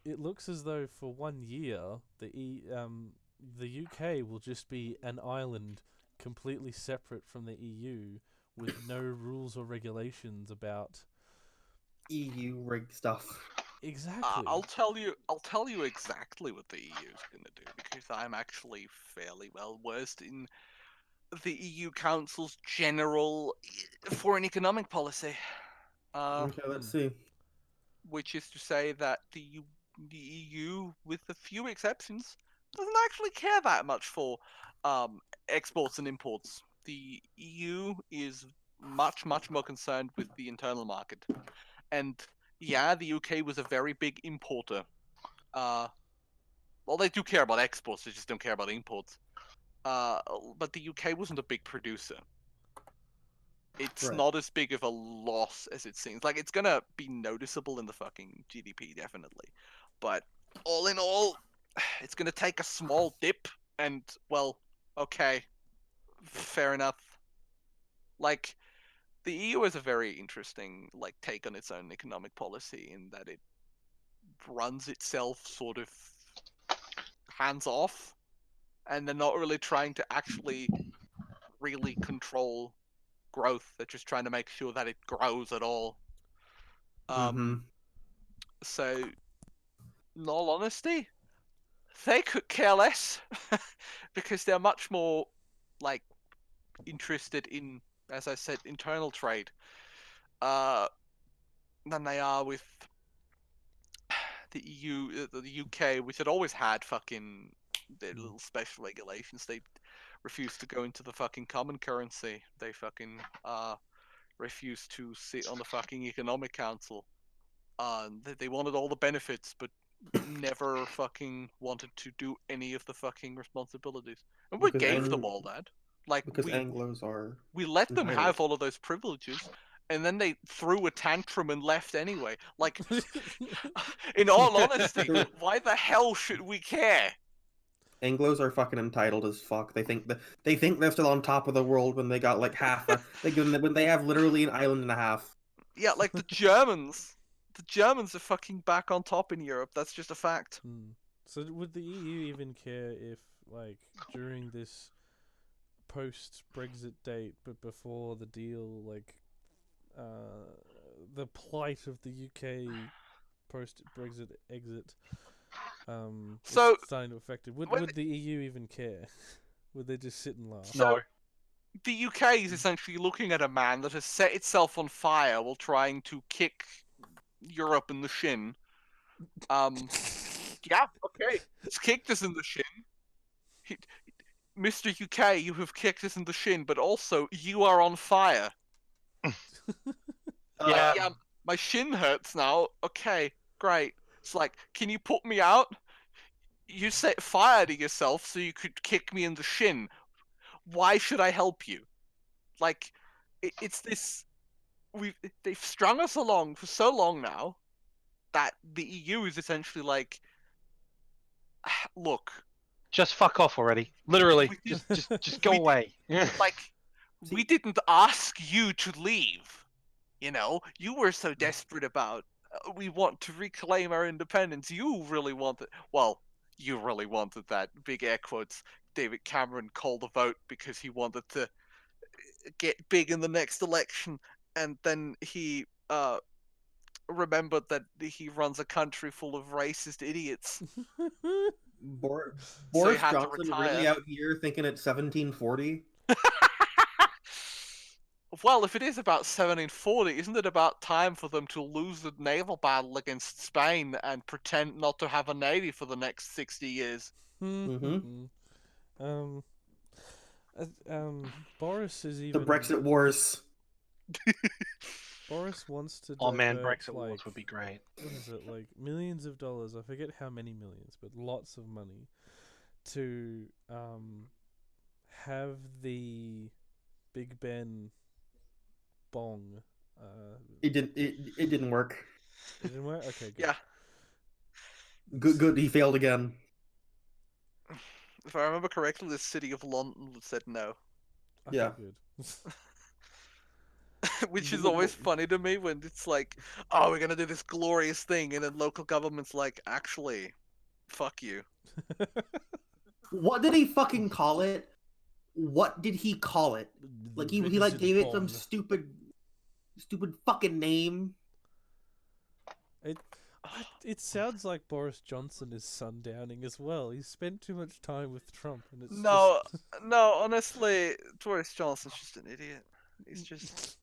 it looks as though for 1 year the UK will just be an island completely separate from the EU, with no rules or regulations about EU rig stuff. exactly. I'll tell you exactly what the EU is going to do, because I'm actually fairly well versed in the EU Council's general foreign economic policy. Okay, let's see. Which is to say that the EU, with a few exceptions, doesn't actually care that much for exports and imports. The EU is much more concerned with the internal market, and yeah, the UK was a very big importer. Well, they do care about exports; they just don't care about imports. But the UK wasn't a big producer. It's Right. not as big of a loss as it seems. Like, it's gonna be noticeable in the fucking GDP, definitely. But all in all, it's gonna take a small dip, and, well, okay, fair enough. Like, the EU is a very interesting, like, take on its own economic policy in that it runs itself sort of hands off, and they're not really trying to actually really control growth. They're just trying to make sure that it grows at all. Mm-hmm. So, in all honesty, they could care less because they're much more like interested in, as I said, internal trade than they are with the EU, the UK, which had always had fucking their little special regulations. They refused to go into the fucking common currency. They fucking refused to sit on the fucking economic council. They wanted all the benefits, but never fucking wanted to do any of the fucking responsibilities. And we Because gave them all that. Like, Because Anglos are we let them entitled. have all of those privileges, and then they threw a tantrum and left anyway. Like, in all honesty, why the hell should we care? Anglos are fucking entitled as fuck. They think they're still on top of the world when they got like half a when they have literally an island and a half. Yeah, like the Germans. The Germans are fucking back on top in Europe. That's just a fact. So would the EU even care if, like, during this post-Brexit date, but before the deal, like, the plight of the UK post-Brexit exit, So, is starting to affect it? Would the EU even care? Would they just sit and laugh? No. The UK is essentially looking at a man that has set itself on fire while trying to kick Europe in the shin. Yeah, okay. It's kicked us in the shin. Mr. UK, you have kicked us in the shin, but also you are on fire. Yeah. My shin hurts now. Okay, great. It's like, can you put me out? You set fire to yourself so you could kick me in the shin. Why should I help you? Like, it's this. They've strung us along for so long now that the EU is essentially like, look, Just fuck off already. Literally. We Just go away. like, we didn't ask you to leave. You know, you were so desperate about, we want to reclaim our independence. You really wanted, well, you really wanted that, big air quotes, David Cameron called a vote because he wanted to get big in the next election. And then he remembered that he runs a country full of racist idiots. Boris he had to Johnson retire. really out here thinking it's 1740? Well, if it is about 1740, isn't it about time for them to lose the naval battle against Spain and pretend not to have a navy for the next 60 years? Boris is even... The Brexit wars. Boris wants to Oh man, divert, Brexit like, wars would be great. what is it, like millions of dollars, I forget how many millions, but lots of money, to have the Big Ben bong. It didn't work. It didn't work? Okay, good. Yeah. Good, he failed again. If I remember correctly, the city of London said no. Okay, Yeah. good. Which is always funny to me when it's like, oh, we're gonna do this glorious thing, and then local government's like, actually, fuck you. What did he fucking call it? What did he call it? Like he like gave it some stupid fucking name. It sounds like Boris Johnson is sundowning as well. He's spent too much time with Trump, and it's No, just... no, honestly, Boris Johnson's just an idiot. He's just...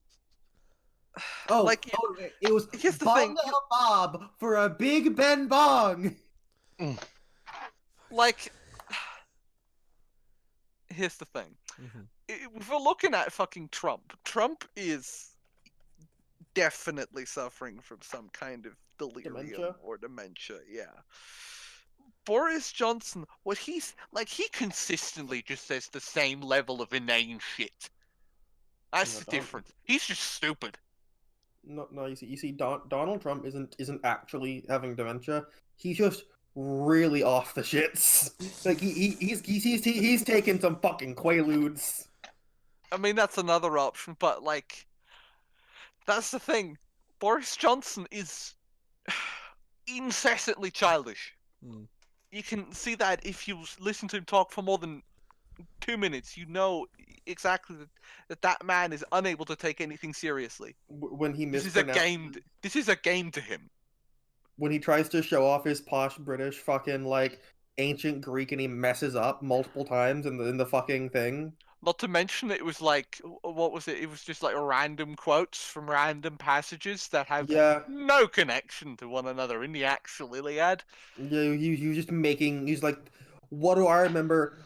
like, it was here's the Bong thing. Bob for a Big Ben bong. Like, here's the thing. Mm-hmm. If we're looking at fucking Trump is definitely suffering from some kind of delirium Dementia? or dementia. Yeah. Boris Johnson, what he's like, he consistently just says the same level of inane shit. That's No, the difference. He's just stupid. No. You see, Donald Trump isn't actually having dementia. He's just really off the shits. Like he's taking some fucking quaaludes. I mean, that's another option, but like, that's the thing. Boris Johnson is incessantly childish. Mm. You can see that if you listen to him talk for more than 2 minutes, you know exactly that man is unable to take anything seriously. When he This is a mispronounces, game. This is a game to him. when he tries to show off his posh British fucking like ancient Greek and he messes up multiple times in the fucking thing. Not to mention, it was like, what was it? It was just like random quotes from random passages that have Yeah, no connection to one another in the actual Iliad. yeah. He just making. He's like, what do I remember?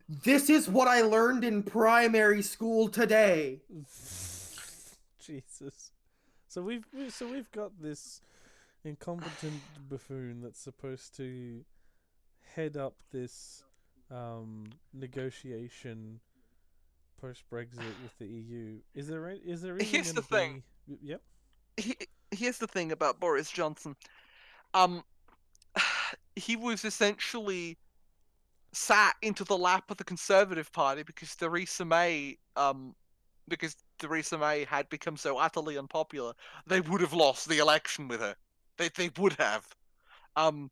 This is what I learned in primary school today. Jesus. So we've got this incompetent buffoon that's supposed to head up this negotiation post Brexit with the EU. Is there even Here's the gonna thing. be? Yep. Here's the thing about Boris Johnson. Um, he was essentially sat into the lap of the Conservative Party because Theresa May had become so utterly unpopular, they would have lost the election with her. They would have. And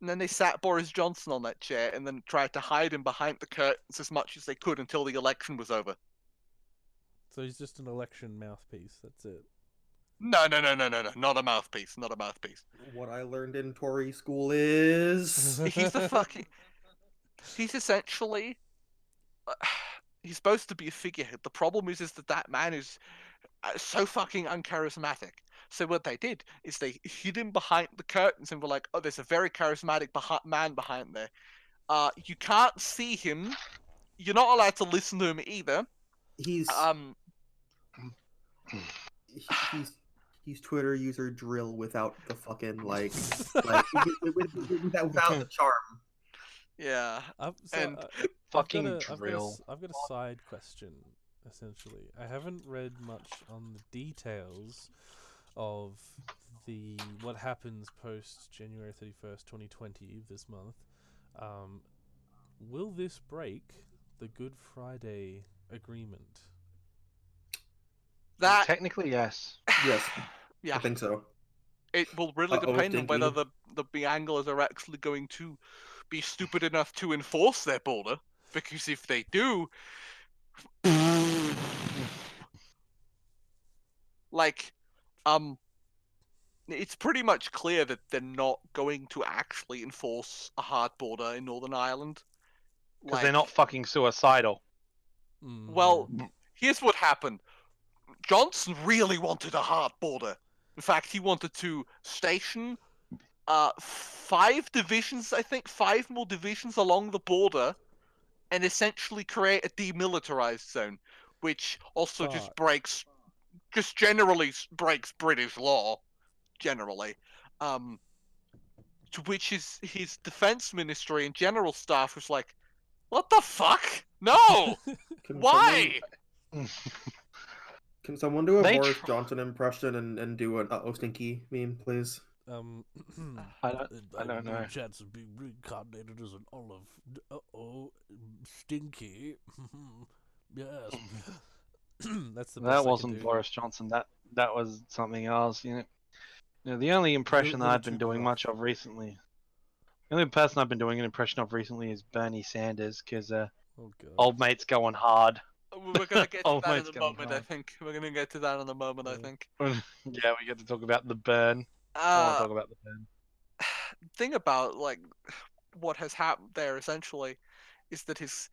then they sat Boris Johnson on that chair and then tried to hide him behind the curtains as much as they could until the election was over. So he's just an election mouthpiece. That's it. No, not a mouthpiece, not a mouthpiece. What I learned in Tory school is He's the fucking. He's essentially. He's supposed to be a figurehead. The problem is that man is so fucking uncharismatic. So what they did is they hid him behind the curtains and were like, "Oh, there's a very charismatic man behind there. You can't see him. You're not allowed to listen to him either. he's Um, he's Twitter user drill without the fucking like without the charm. yeah. I've And Fucking drill. I've got a side question. Essentially, I haven't read much on the details of the what happens post January 31st, 2020, this month. Will this break the Good Friday Agreement? that, Technically, yes. Yes, yeah, I think so. it will really Uh-oh, depend on whether Stinky. the Bianglers are actually going to be stupid enough to enforce their border. Because if they do, like, it's pretty much clear that they're not going to actually enforce a hard border in Northern Ireland. Because they're not fucking suicidal. Well, here's what happened. Johnson really wanted a hard border. In fact, he wanted to station 5 divisions, I think, 5 more divisions along the border, and essentially create a demilitarized zone, which also just generally breaks British law, generally. To which his defense ministry and general staff was like, what the fuck? No! Can Why? Can someone do a They Boris tr- Johnson impression and do an uh-oh Stinky meme, please? I don't know. Chance of being reincarnated as an olive. Stinky. Yes. That's the best That I wasn't can do. Boris Johnson. That was something else. The only impression that little I've been too doing gruff. much of recently, the only person I've been doing an impression of recently is Bernie Sanders, because Oh god. old mate's going hard. We're gonna get to Oh, that in mate's a going moment, I hard. think. We're gonna get to that in a moment, I Yeah. think. Yeah, we get to talk about the burn. I want to talk about the burn. Thing about like what has happened there essentially is that his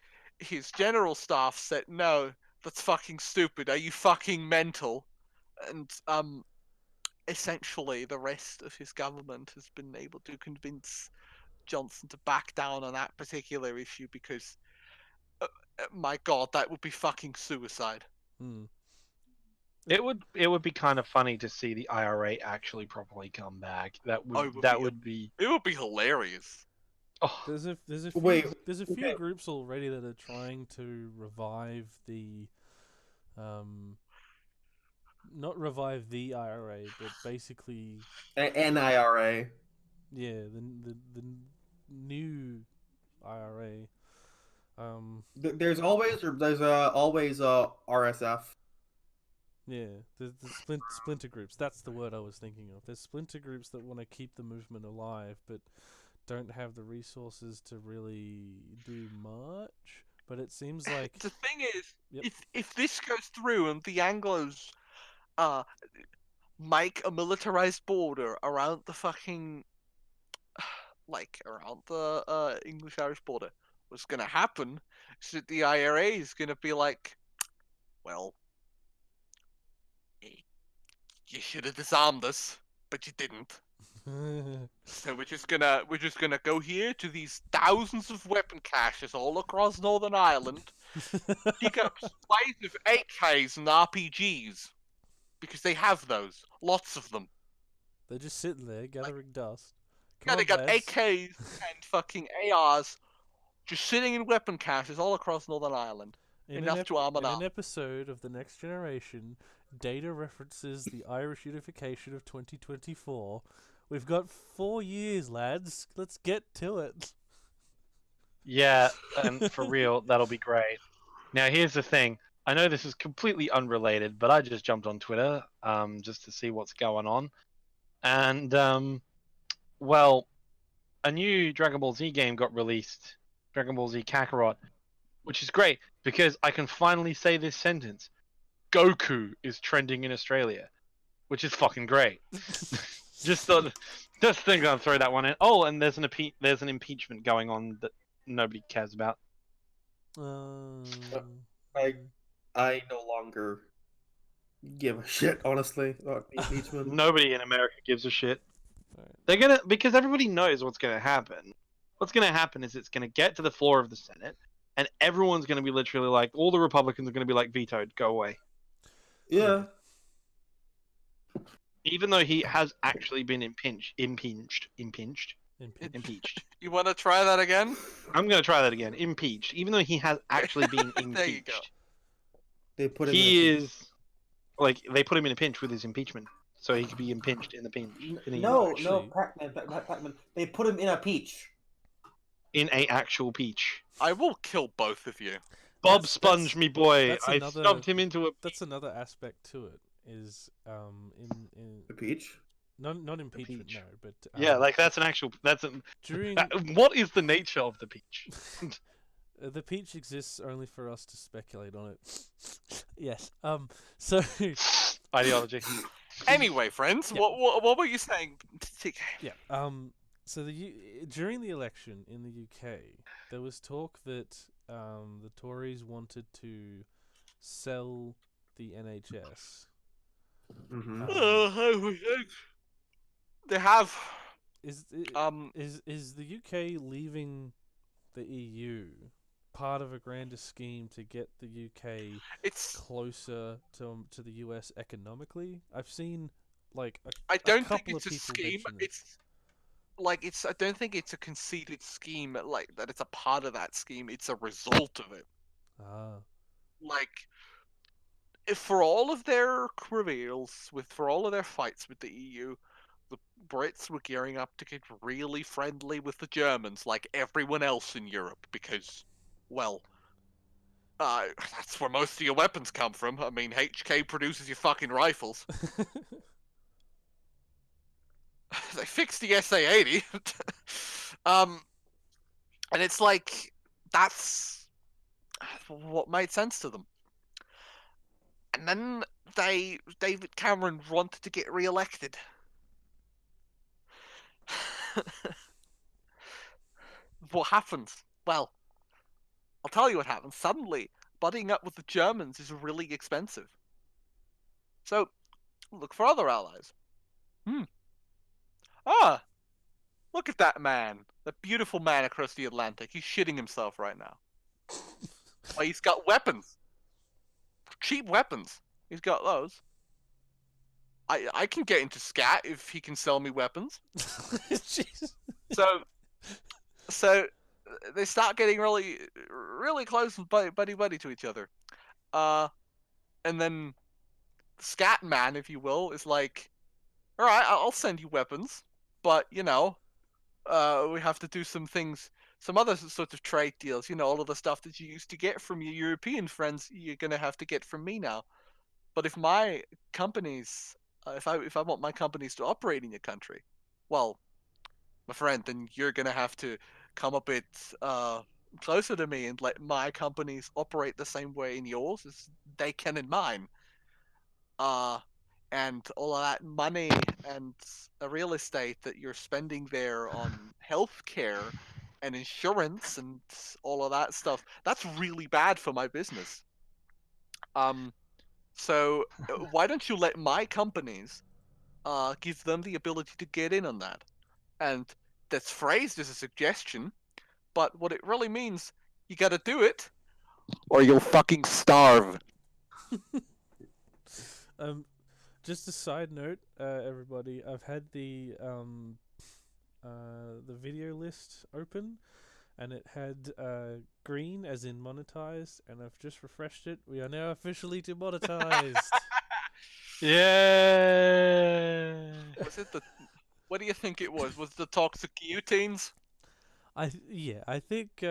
general staff said, no, that's fucking stupid. Are you fucking mental? And essentially the rest of his government has been able to convince Johnson to back down on that particular issue because My God, that would be fucking suicide. Hmm. It would be kind of funny to see the IRA actually properly come back. That would be It would be hilarious. oh, There's a few Wait, there's a few okay. groups already that are trying to revive the not revive the IRA, but basically NIRA. yeah, the new IRA. There's always RSF. Yeah, the splinter groups. That's the word I was thinking of. There's splinter groups that want to keep the movement alive, but don't have the resources to really do much. But it seems like The thing is, Yep. if this goes through and the Anglos make a militarized border around the fucking around the English Irish border, what's gonna happen is that the IRA is gonna be like, well, you should have disarmed us, but you didn't. So we're just gonna go here to these thousands of weapon caches all across Northern Ireland, pick up supplies of AKs and RPGs because they have those, lots of them. they're just sitting there gathering dust. Yeah, Come they on, got lads. AKs and fucking ARs just sitting in weapon caches all across Northern Ireland. Enough to arm an In an army. episode of The Next Generation, Data references the Irish unification of 2024. We've got 4 years, lads. Let's get to it. yeah, and for real, that'll be great. Now here's the thing. I know this is completely unrelated, but I just jumped on Twitter just to see what's going on. And well, a new Dragon Ball Z game got released, Dragon Ball Z Kakarot, which is great because I can finally say this sentence. Goku is trending in Australia, which is fucking great. Just think I'll throw that one in. Oh, and there's an impeachment going on that nobody cares about. I I no longer give a shit, honestly, about the impeachment. Nobody in America gives a shit. Alright. They're because everybody knows what's gonna happen. What's gonna happen is it's gonna get to the floor of the Senate, and everyone's gonna be literally like, all the Republicans are gonna be like, vetoed, go away. Yeah. Even though he has actually been impeached. You want to try that again? I'm gonna try that again. Impeached. Even though he has actually been impeached. There you go. They put him He in a is like they put him in a pinch with his impeachment, so he could be impeached in the pinch. No, Actually- Pac-Man. They put him in a peach. In a actual peach. I will kill both of you. Bob That's- Sponge, me boy. that's I another- stuffed him into a. That's another aspect to it. Is in The peach? not impeachment, peach. no, but Yeah, like that's an actual. That's a. during What is the nature of the peach? the peach exists only for us to speculate on it. Yes. So Ideology. Anyway, friends, Yeah. what were you saying? yeah. So during the election in the UK, there was talk that the Tories wanted to sell the NHS. Mm-hmm. They have. Is the UK leaving the EU part of a grander scheme to get the UK It's. closer to the US economically? I've seen like I don't think couple it's of a people scheme. mention it. It's. I don't think it's a conceited scheme. Like that, it's a part of that scheme. It's a result of it. Like, if for all of their travails for all of their fights with the EU, the Brits were gearing up to get really friendly with the Germans, like everyone else in Europe, because, well, that's where most of your weapons come from. I mean, HK produces your fucking rifles. They fixed the SA-80. And it's like, that's what made sense to them. And then David Cameron wanted to get re-elected. What happens? Well, I'll tell you what happens. Suddenly, buddying up with the Germans is really expensive. So, look for other allies. Ah, look at that man. That beautiful man across the Atlantic. He's shitting himself right now. Well, he's got weapons, cheap weapons. He's got those. I can get into scat if he can sell me weapons. Jesus. So they start getting really close and buddy to each other. And then Scat Man, if you will, is like, all right, I'll send you weapons, but we have to do some things, some other sort of trade deals. All of the stuff that you used to get from your European friends, you're gonna have to get from me now. But if my companies, if I want my companies to operate in your country, well, my friend, then you're gonna have to come a bit closer to me and let my companies operate the same way in yours as they can in mine. And all of that money and real estate that you're spending there on healthcare and insurance and all of that stuff, that's really bad for my business. So why don't you let my companies give them the ability to get in on that? And that's phrased as a suggestion, but what it really means, you gotta do it, or you'll fucking starve. Just a side note, everybody. I've had the video list open, and it had green as in monetized, and I've just refreshed it. We are now officially demonetized. Yeah. Was it the? What do you think it was? Was it the toxic guillotines? I think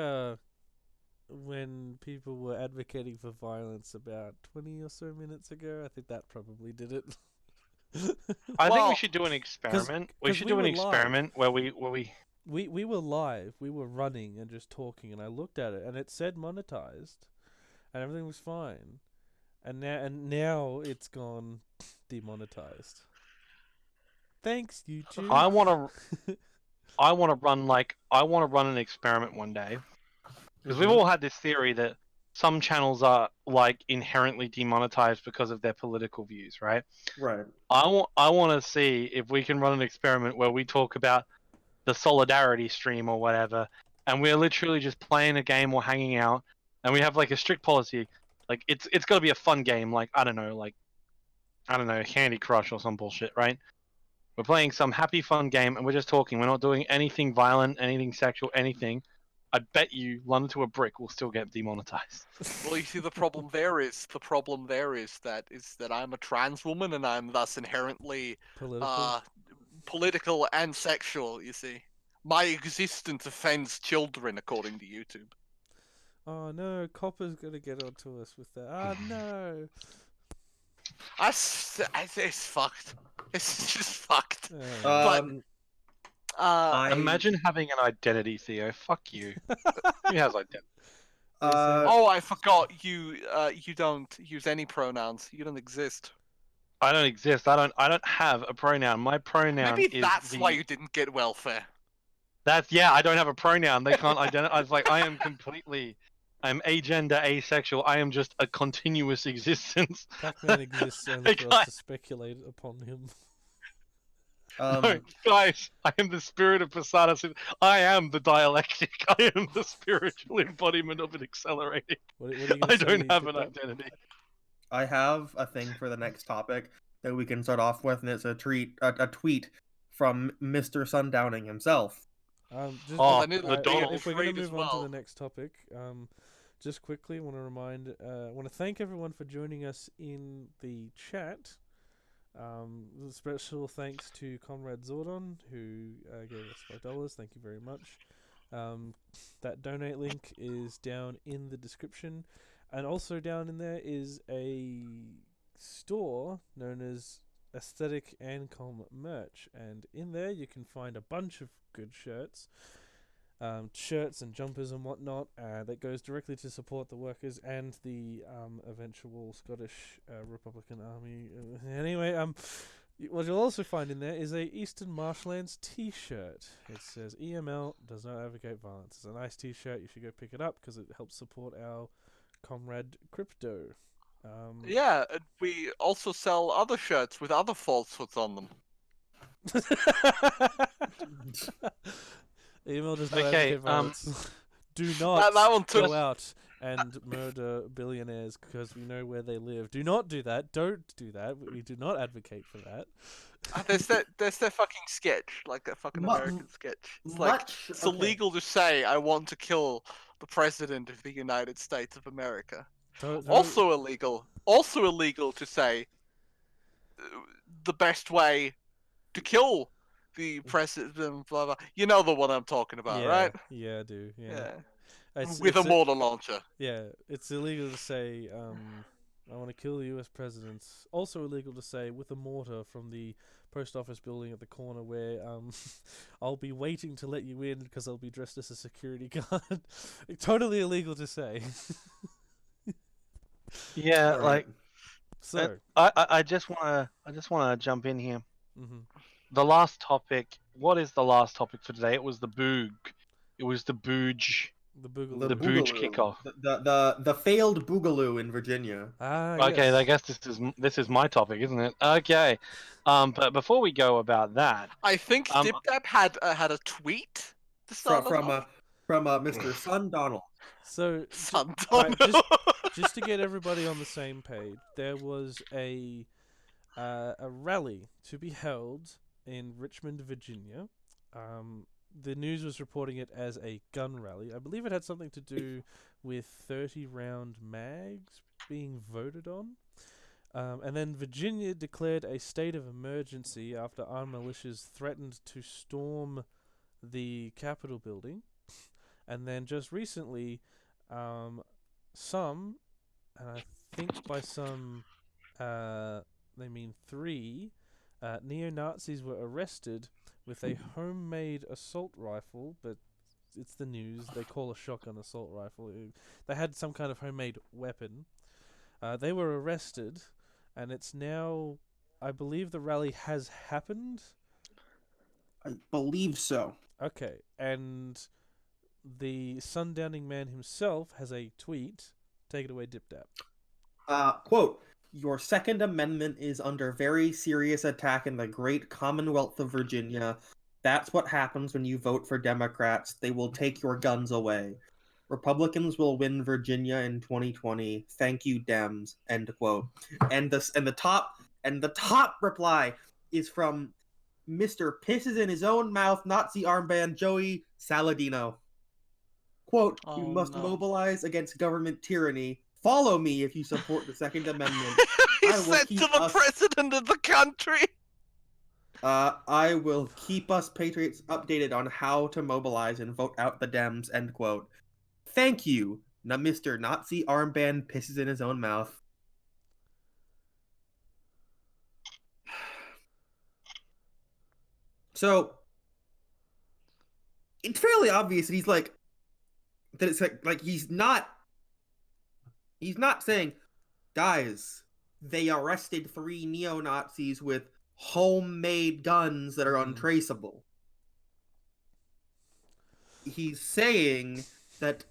when people were advocating for violence about 20 or so minutes ago, I think that probably did it. I think Well, we should do an experiment. We 'cause should we do an were live. experiment where we We were live, we were running and just talking, and I looked at it and it said monetized, and everything was fine, and now it's gone demonetized. Thanks, YouTube. I want to run an experiment one day, because we've all had this theory that some channels are like inherently demonetized because of their political views, right? Right. I want to see if we can run an experiment where we talk about the solidarity stream or whatever, and we're literally just playing a game or hanging out, and we have like a strict policy, like it's got to be a fun game, like I don't know, Candy Crush or some bullshit, right? We're playing some happy fun game, and we're just talking. We're not doing anything violent, anything sexual, anything. I bet you run into a brick, we'll still get demonetized. Well, you see, the problem there is that I'm a trans woman and I'm thus inherently Political. political and sexual. You see, my existence offends children, according to YouTube. Oh no, Copper's gonna get onto us with that. Ah no. It's fucked. It's just fucked. Oh. But Imagine having an identity, Theo. Fuck you. Who has identity? oh, I forgot you don't use any pronouns. You don't exist. I don't exist. I don't have a pronoun. My pronoun Maybe is that's why you didn't get welfare. I don't have a pronoun. They can't identify. It's like I'm agender, asexual. I am just a continuous existence. Pac-Man exists only for us to speculate upon him. No, guys, I am the spirit of Posada. I am the dialectic. I am the spiritual embodiment of an accelerating. What are you gonna I say, don't have an Pippa? identity. I have a thing for the next topic that we can start off with, and it's a tweet from Mr. Sundowning himself. If we're going to move on to the next topic, just quickly want to thank everyone for joining us in the chat. Special thanks to Comrade Zordon, who gave us $5. Thank you very much. That donate link is down in the description, and also down in there is a store known as Aesthetic Ancom Merch, and in there you can find a bunch of good shirts and jumpers and whatnot that goes directly to support the workers and the eventual Scottish Republican Army. Anyway, what you'll also find in there is a Eastern Marshlands t-shirt. It says EML does not advocate violence. It's a nice t-shirt. You should go pick it up because it helps support our comrade Crypto. Yeah, we also sell other shirts with other falsehoods on them. Email does not advocate violence. Do not that one took, go out and murder billionaires because we know where they live. Do not do that. Don't do that. We do not advocate for that. There's that fucking sketch, like that fucking Mu- American sketch. It's like Much it's okay. illegal to say I want to kill the president of the United States of America. Don't- Also illegal to say the best way to kill the president. Blah blah. You know the one I'm talking about, yeah, right? yeah, I do. Yeah. Yeah. It's, With a it's mortar launcher. yeah, it's illegal to say, I want to kill the U.S. presidents. Also illegal to say with a mortar from the post office building at the corner where I'll be waiting to let you in because I'll be dressed as a security guard. Totally illegal to say. Yeah, All like right. So, I just wanna jump in here. mhm. The last topic. What is the last topic for today? It was the boog. It was the booge. The Boogaloo. The Booge Boogaloo. kickoff. The failed Boogaloo in Virginia. Ah, Okay, yes. I guess this is my topic, isn't it? Okay. But before we go about that, I think DipDap had a tweet to start us off. From Mr. Sun Donald. So, Son, alright, don't know. just to get everybody on the same page, there was a rally to be held in Richmond, Virginia. The news was reporting it as a gun rally. I believe it had something to do with 30-round mags being voted on. And then Virginia declared a state of emergency after armed militias threatened to storm the Capitol building. And then just recently, some, and I think by some, they mean 3, neo-Nazis were arrested with a homemade assault rifle, but it's the news. They call a shotgun assault rifle. They had some kind of homemade weapon. They were arrested, and it's now, I believe the rally has happened. I believe so. Okay, and the sundowning man himself has a tweet. Take it away, DipDap. Quote, "Your Second Amendment is under very serious attack in the great Commonwealth of Virginia. That's what happens when you vote for Democrats. They will take your guns away. Republicans will win Virginia in 2020. Thank you, Dems." End quote. And the top reply is from Mr. Pisses in his own mouth Nazi armband Joey Saladino. Quote, "We must mobilize against government tyranny. Follow me if you support the Second Amendment. He I will said to keep the us- president of the country. I will keep us patriots updated on how to mobilize and vote out the Dems." End quote. Thank you, Mr. Nazi armband pisses in his own mouth. So it's fairly obvious that he's not saying, guys, they arrested 3 neo-Nazis with homemade guns that are untraceable. He's saying that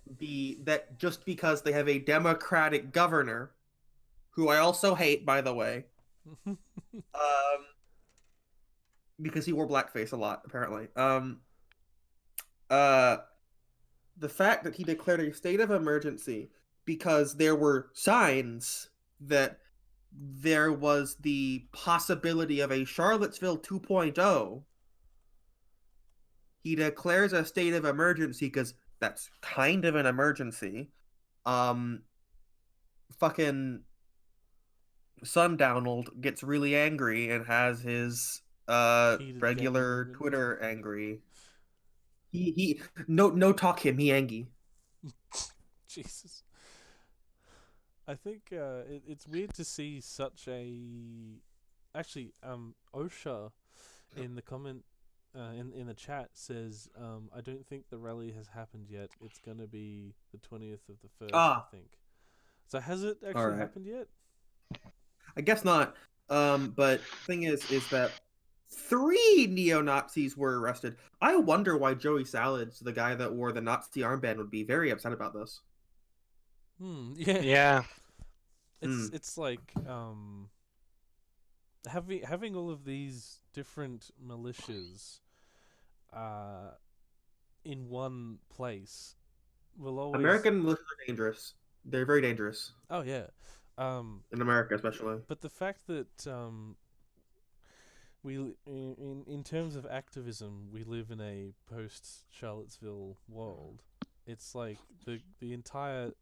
just because they have a Democratic governor, who I also hate, by the way, because he wore blackface a lot, apparently. The fact that he declared a state of emergency because there were signs that there was the possibility of a Charlottesville 2.0. He declares a state of emergency because that's kind of an emergency. Fucking Sundownold gets really angry and has his regular Twitter angry. He no talk him, he angry. Jesus. I think it's weird to see such a... Actually, Osha in the comment in the chat says, I don't think the rally has happened yet. It's going to be the 20th of the 1st, I think. So has it actually happened yet? I guess not. But thing is that 3 neo-Nazis were arrested. I wonder why Joey Salads, the guy that wore the Nazi armband, would be very upset about this. Yeah. yeah, It's like having all of these different militias in one place will always. American militias are dangerous. They're very dangerous Oh yeah. in America, especially. But the fact that in terms of activism, we live in a post Charlottesville world. It's like the entire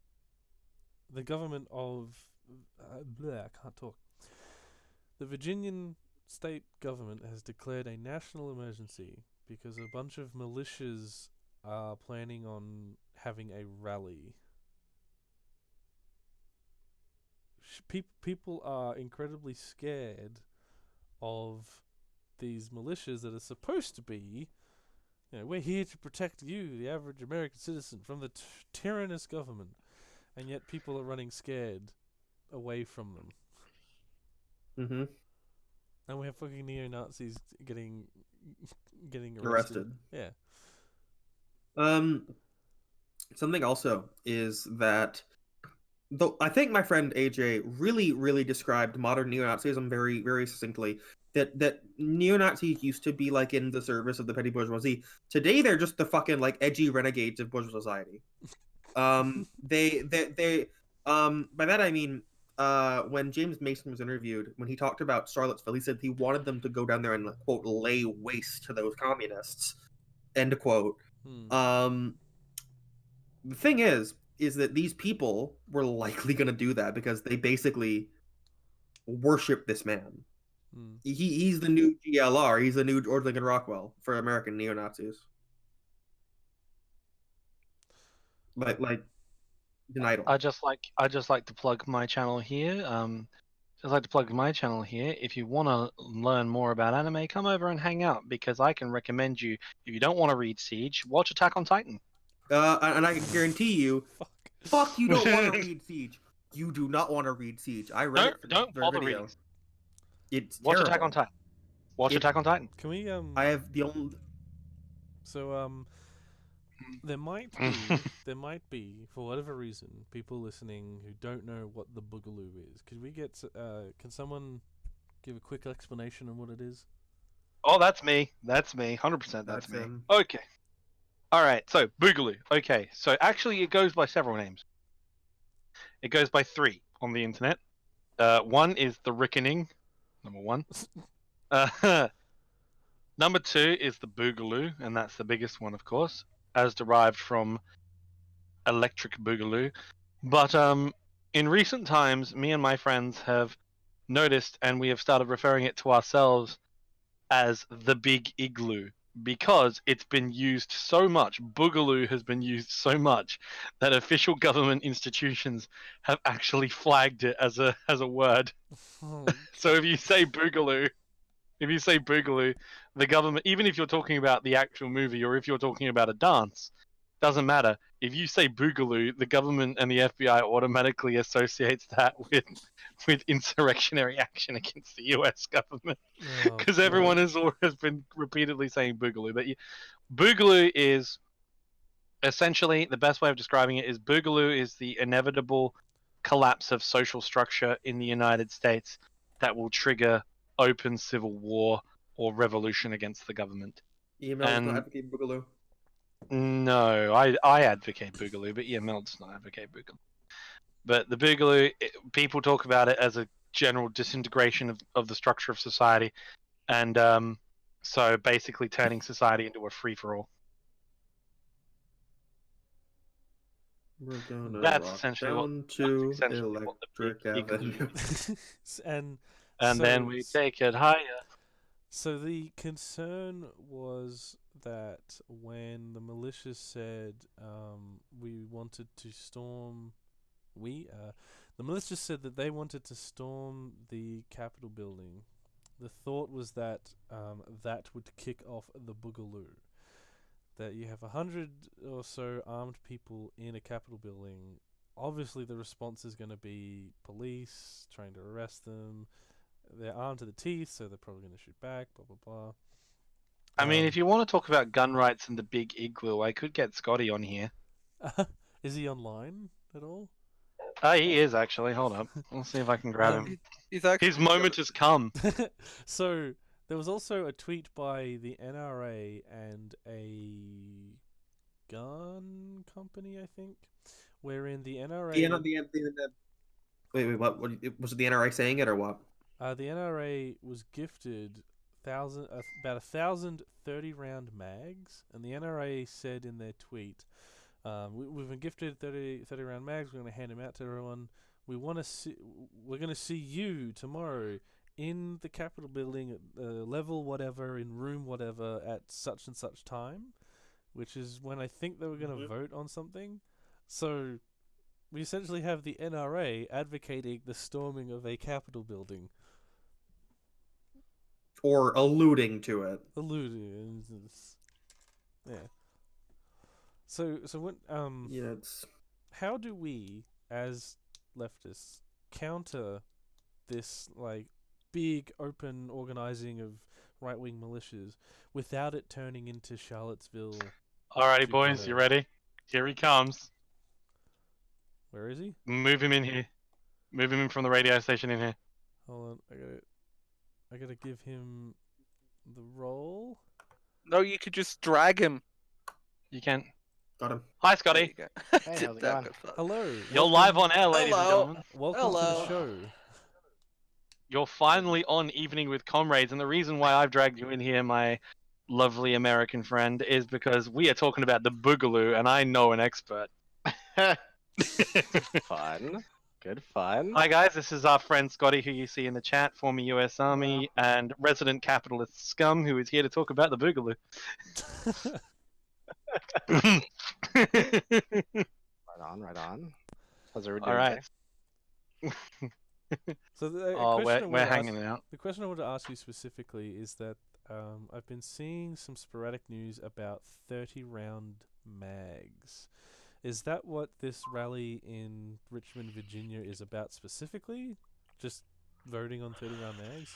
the government of I can't talk. The Virginian state government has declared a national emergency because a bunch of militias are planning on having a rally. People are incredibly scared of these militias that are supposed to be, we're here to protect you, the average American citizen, from the tyrannous government, and yet people are running scared away from them. Mm-hmm. And we have fucking neo-Nazis getting Arrested. Yeah. Something also is that, though I think my friend AJ really, really described modern neo-Nazism very, very succinctly. That neo-Nazis used to be like in the service of the petty bourgeoisie. Today they're just the fucking like edgy renegades of bourgeois society. They by that I mean when James Mason was interviewed, when he talked about Charlottesville, he said he wanted them to go down there and quote lay waste to those communists, end quote. The thing is that these people were likely going to do that because they basically worship this man. He's the new GLR. He's the new George Lincoln Rockwell for American neo-Nazis. Like an idol. I just like to plug my channel here. If you want to learn more about anime, come over and hang out because I can recommend you. If you don't want to read Siege, watch Attack on Titan. And I can guarantee you, fuck you don't want to read Siege. You do not want to read Siege. I read it for Don't the bother video. reading. It's Watch terrible. Attack on Titan. Watch Attack on Titan. Can we I have the only. So there might be for whatever reason people listening who don't know what the Boogaloo is. Could we get can someone give a quick explanation on what it is? Oh, that's me. 100% that's me. him. Okay. All right. So Boogaloo. Okay. So actually, it goes by several names. It goes by 3 on the internet. One is the Reckoning, number 1. Number 2 is the Boogaloo, and that's the biggest one, of course, as derived from Electric Boogaloo. But in recent times, me and my friends have noticed, and we have started referring it to ourselves as the Big Igloo, because it's been used so much. Boogaloo has been used so much that official government institutions have actually flagged it as a word. So if you say Boogaloo, the government, even if you're talking about the actual movie or if you're talking about a dance, doesn't matter. If you say Boogaloo, the government and the FBI automatically associates that with insurrectionary action against the US government, because everyone has been repeatedly saying Boogaloo. But Boogaloo is essentially, the best way of describing it is, Boogaloo is the inevitable collapse of social structure in the United States that will trigger open civil war or revolution against the government. Email does not advocate Boogaloo. No, I advocate Boogaloo, but Mel does not advocate Boogaloo. But the Boogaloo, people talk about it as a general disintegration of the structure of society, and so basically turning society into a free-for-all. We're gonna That's rock essentially down what to what the Electric Big Igloo Avenue. and so, then we take it higher. So the concern was that when the militias said we wanted to storm, the militias said that they wanted to storm the Capitol building. The thought was that that would kick off the Boogaloo. That you have 100 or so armed people in a Capitol building. Obviously, the response is going to be police trying to arrest them. They're armed to the teeth, so they're probably going to shoot back, blah, blah, blah. I mean, if you want to talk about gun rights and the Big Igloo, I could get Scotty on here. Is he online at all? He is, actually. Hold up. I'll see if I can grab him. His moment has come. So, there was also a tweet by the NRA and a gun company? company, I think, wherein the NRA. Wait, what? Was it the NRA saying it or what? The NRA was gifted about 1,000 30-round mags, and the NRA said in their tweet, "We've been gifted 30-round mags. We're going to hand them out to everyone. We're going to see you tomorrow in the Capitol building at level whatever, in room whatever, at such and such time," which is when I think they were going to vote on something. So we essentially have the NRA advocating the storming of a Capitol building. Or alluding to it. Yeah. So when Yeah, it's how do we as leftists counter this like big open organizing of right-wing militias without it turning into Charlottesville? Alrighty, boys, 2.0? you ready? Here he comes. Where is he? Move him in here. Move him in from the radio station in here. Hold on, I gotta give him the role. No, you could just drag him. You can. got him. Hi, There Scotty. you go. Hey, how's it That going? got fun. Hello. You're live on air, ladies and Hello. gentlemen. Welcome to the Hello. show. You're finally on Evening with Comrades, and the reason why I've dragged you in here, my lovely American friend, is because we are talking about the Boogaloo, and I know an expert. Fun. Good fun. Hi guys, this is our friend Scotty, who you see in the chat, former US Army and resident capitalist scum, who is here to talk about the Boogaloo. Right on. How's everyone All doing? right. So the Oh, question we're hanging out. The question I want to ask you specifically is that I've been seeing some sporadic news about 30-round mags. Is that what this rally in Richmond, Virginia is about specifically? Just voting on 30-round mags?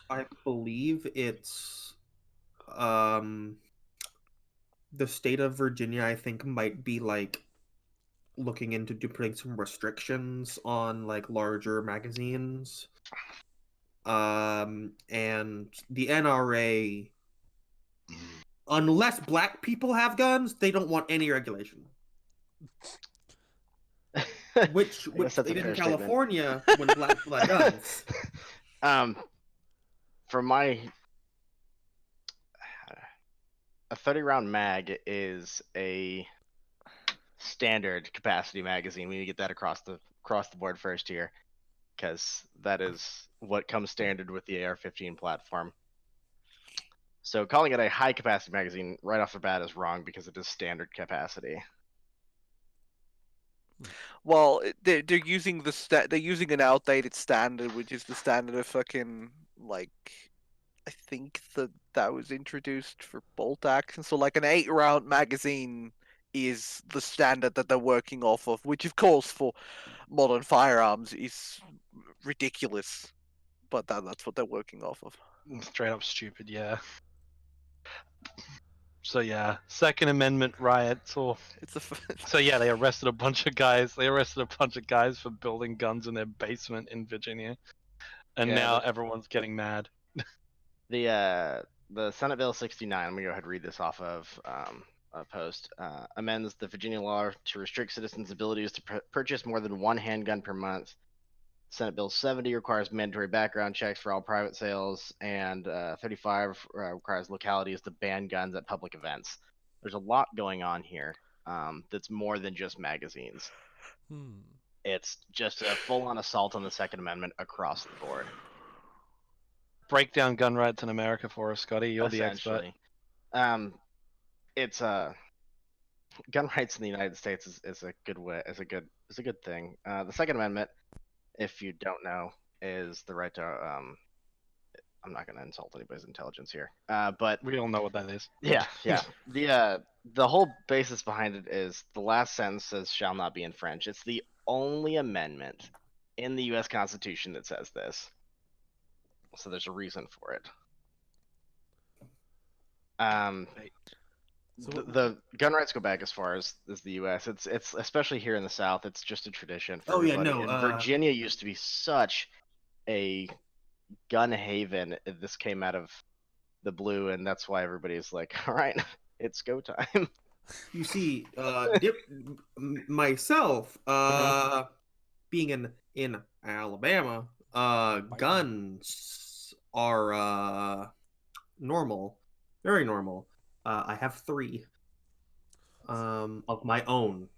I believe it's the state of Virginia, I think, might be like looking into putting some restrictions on like larger magazines. And the NRA, unless black people have guns, they don't want any regulation. Which I guess that's they a did in fair statement. California when black people had guns. From my a 30-round mag is a standard capacity magazine. We need to get that across the board first here, because that is what comes standard with the AR-15 platform. So calling it a high capacity magazine right off the bat is wrong because it is standard capacity. Well, they're using they're using an outdated standard, which is the standard of fucking like, I think that was introduced for bolt action. So like an 8-round magazine is the standard that they're working off of, which of course for modern firearms is ridiculous, but that's what they're working off of. Straight up stupid, yeah. So yeah, Second Amendment riots, or It's a so yeah, they arrested a bunch of guys. They arrested a bunch of guys for building guns in their basement in Virginia, and Yeah, now everyone's getting mad. The Senate Bill 69, I'm going to go ahead and read this off of a post, amends the Virginia law to restrict citizens' abilities to purchase more than one handgun per month. Senate Bill 70 requires mandatory background checks for all private sales, and 35 requires localities to ban guns at public events. There's a lot going on here that's more than just magazines. It's just a full-on assault on the Second Amendment across the board. Break down gun rights in America for us, Scotty. You're the expert. Essentially. It's gun rights in the United States is a good way, is a good thing. The Second Amendment, if you don't know, is the right to I'm not going to insult anybody's intelligence here, but We all know what that is. yeah. The whole basis behind it is the last sentence says "shall not be infringed." It's the only amendment in the U.S. Constitution that says this, so there's a reason for it. So the gun rights go back as far as the U.S. It's especially here in the South. It's just a tradition for everybody. And Virginia used to be such a gun haven. This came out of the blue, and that's why everybody's like, "All right, it's go time." You see, myself, being in Alabama, guns are normal, very normal. I have 3 of my own.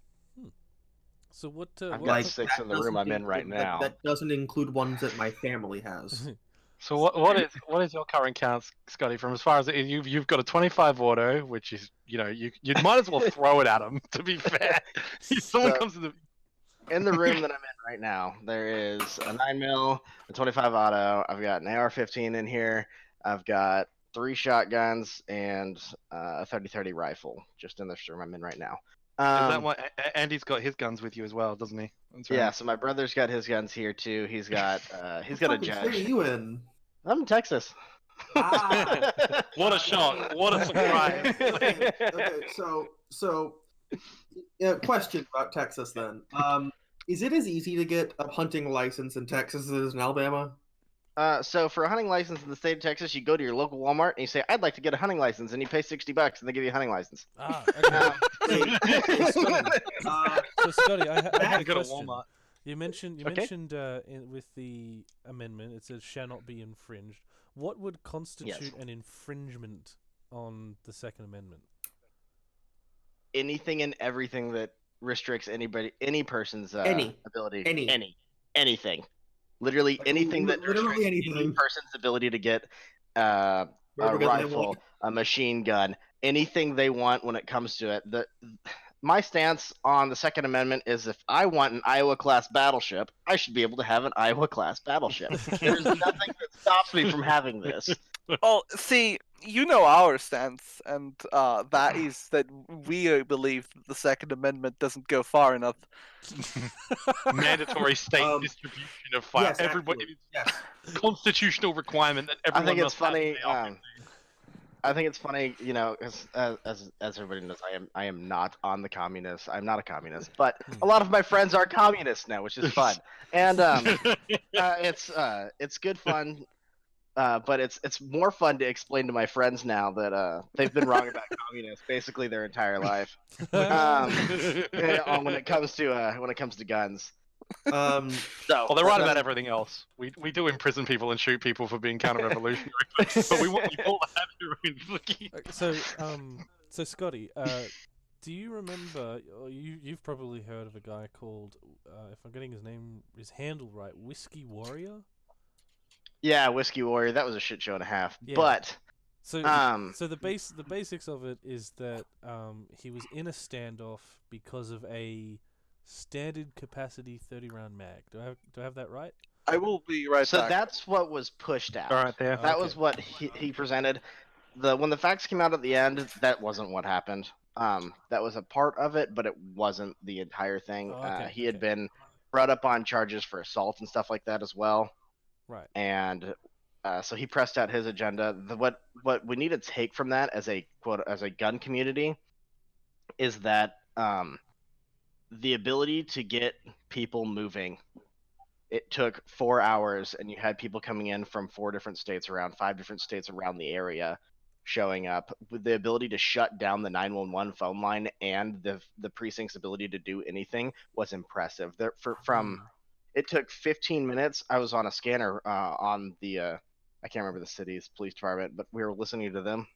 So what? I've What got Like 6 in the room I'm in right now. That doesn't include ones that my family has. So what is your current count, Scotty? From as far as you've got a 25 auto, which is you might as well throw it at them. To be fair, if someone So- comes to the In the room that I'm in right now, there is a 9mm, a 25 auto. I've got an AR-15 in here. I've got 3 shotguns and a 30-30 rifle just in this room I'm in right now. is that why Andy's got his guns with you as well, doesn't he? That's right. Yeah, so my brother's got his guns here too. He's got a What fucking state are judge. you in? I'm in Texas. Ah. What a shock! What a surprise! Okay, so question about Texas then. Is it as easy to get a hunting license in Texas as it is in Alabama? So for a hunting license in the state of Texas, you go to your local Walmart and you say, "I'd like to get a hunting license," and you pay $60 and they give you a hunting license. Okay. So Scotty, I had a Go to question. Walmart. You mentioned with the amendment, it says shall not be infringed. What would constitute an infringement on the Second Amendment? Anything and everything that restricts any person's ability. Anything. Literally anything that restricts any person's ability to get a rifle, a machine gun, anything they want when it comes to it. My stance on the Second Amendment is if I want an Iowa-class battleship, I should be able to have an Iowa-class battleship. There's nothing that stops me from having this. Oh, see, you know our stance, and that is that we believe that the Second Amendment doesn't go far enough. Mandatory state distribution of fire. Yes, Everybody, yes. Constitutional requirement that everyone I think it's must have funny. the I think it's funny, as everybody knows, I am not on the communist. I'm not a communist, but a lot of my friends are communists now, which is fun, and it's good fun. But it's more fun to explain to my friends now that they've been wrong about communists basically their entire life. When it comes to guns. Well, they're right about everything else. We do imprison people and shoot people for being counter-revolutionary, but we all have your own bookie. So Scotty, do you remember? Or you've probably heard of a guy called, if I'm getting his handle right, Whiskey Warrior. Yeah, Whiskey Warrior. That was a shit show and a half. Yeah. But so the basics of it is that he was in a standoff because of a standard capacity 30-round mag. Do I have that right? I will be right so back. that's what was pushed out. All right, there. That was what he presented. When the facts came out at the end, that wasn't what happened. That was a part of it, but it wasn't the entire thing. He had been brought up on charges for assault and stuff like that as well. Right. And so he pressed out his agenda. What we need to take from that as a gun community is that the ability to get people moving. It took 4 hours, and you had people coming in from 5 different states around the area, showing up with the ability to shut down the 911 phone line, and the precinct's ability to do anything was impressive. It took 15 minutes. I was on a scanner on the I can't remember the city's police department, but we were listening to them.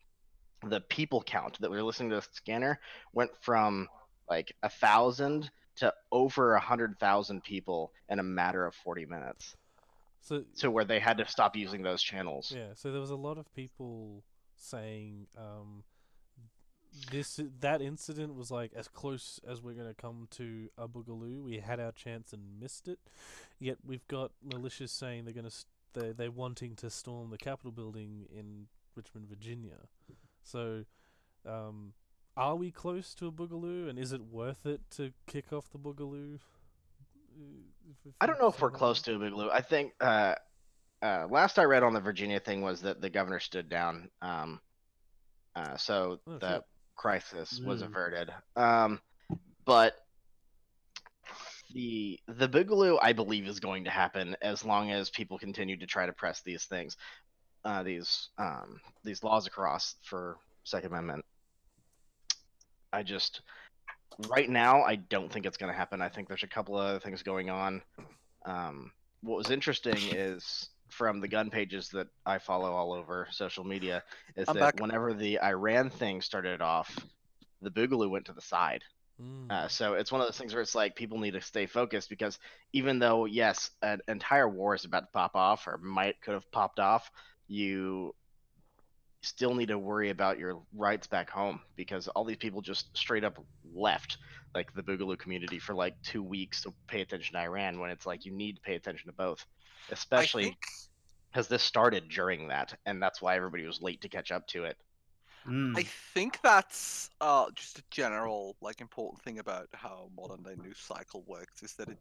The people count that we were listening to the scanner went from like 1,000 to over 100,000 people in a matter of 40 minutes. So where they had to stop using those channels. Yeah. So there was a lot of people saying that incident was like as close as we're gonna come to a Boogaloo. We had our chance and missed it. Yet we've got militias saying they're wanting to storm the Capitol building in Richmond, Virginia. So, are we close to a Boogaloo, and is it worth it to kick off the Boogaloo? I don't know if we're close to a Boogaloo. I think last I read on the Virginia thing was that the governor stood down. So that crisis was averted. But the Boogaloo, I believe, is going to happen as long as people continue to try to press these things, these laws across for Second Amendment. I just right now I don't think it's going to happen. I think there's a couple of other things going on. What was interesting is from the gun pages that I follow all over social media is I'm that back. whenever the Iran thing started off, the Boogaloo went to the side. So it's one of those things where it's like people need to stay focused because even though yes, an entire war is about to pop off or could have popped off, you still need to worry about your rights back home because all these people just straight up left like the Boogaloo community for like 2 weeks to pay attention to Iran when it's like you need to pay attention to both, I especially think because this started during that and that's why everybody was late to catch up to it. I think that's just a general like important thing about how modern day news cycle works is that it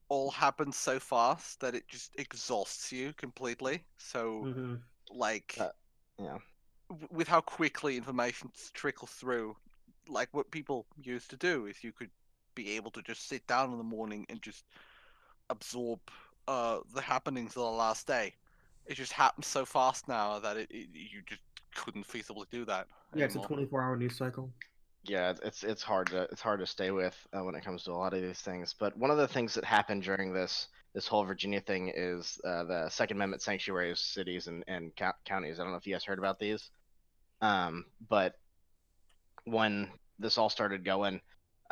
all happens so fast that it just exhausts you completely. So Mm-hmm. like Yeah. with how quickly information trickles through, like what people used to do is you could be able to just sit down in the morning and just absorb the happenings of the last day. It just happens so fast now that you just couldn't feasibly do that Yeah, it's a anymore. 24-hour news cycle. Yeah, it's hard to stay with when it comes to a lot of these things. But one of the things that happened during this whole Virginia thing is the Second Amendment sanctuary cities and counties. I don't know if you guys heard about these. But when this all started going,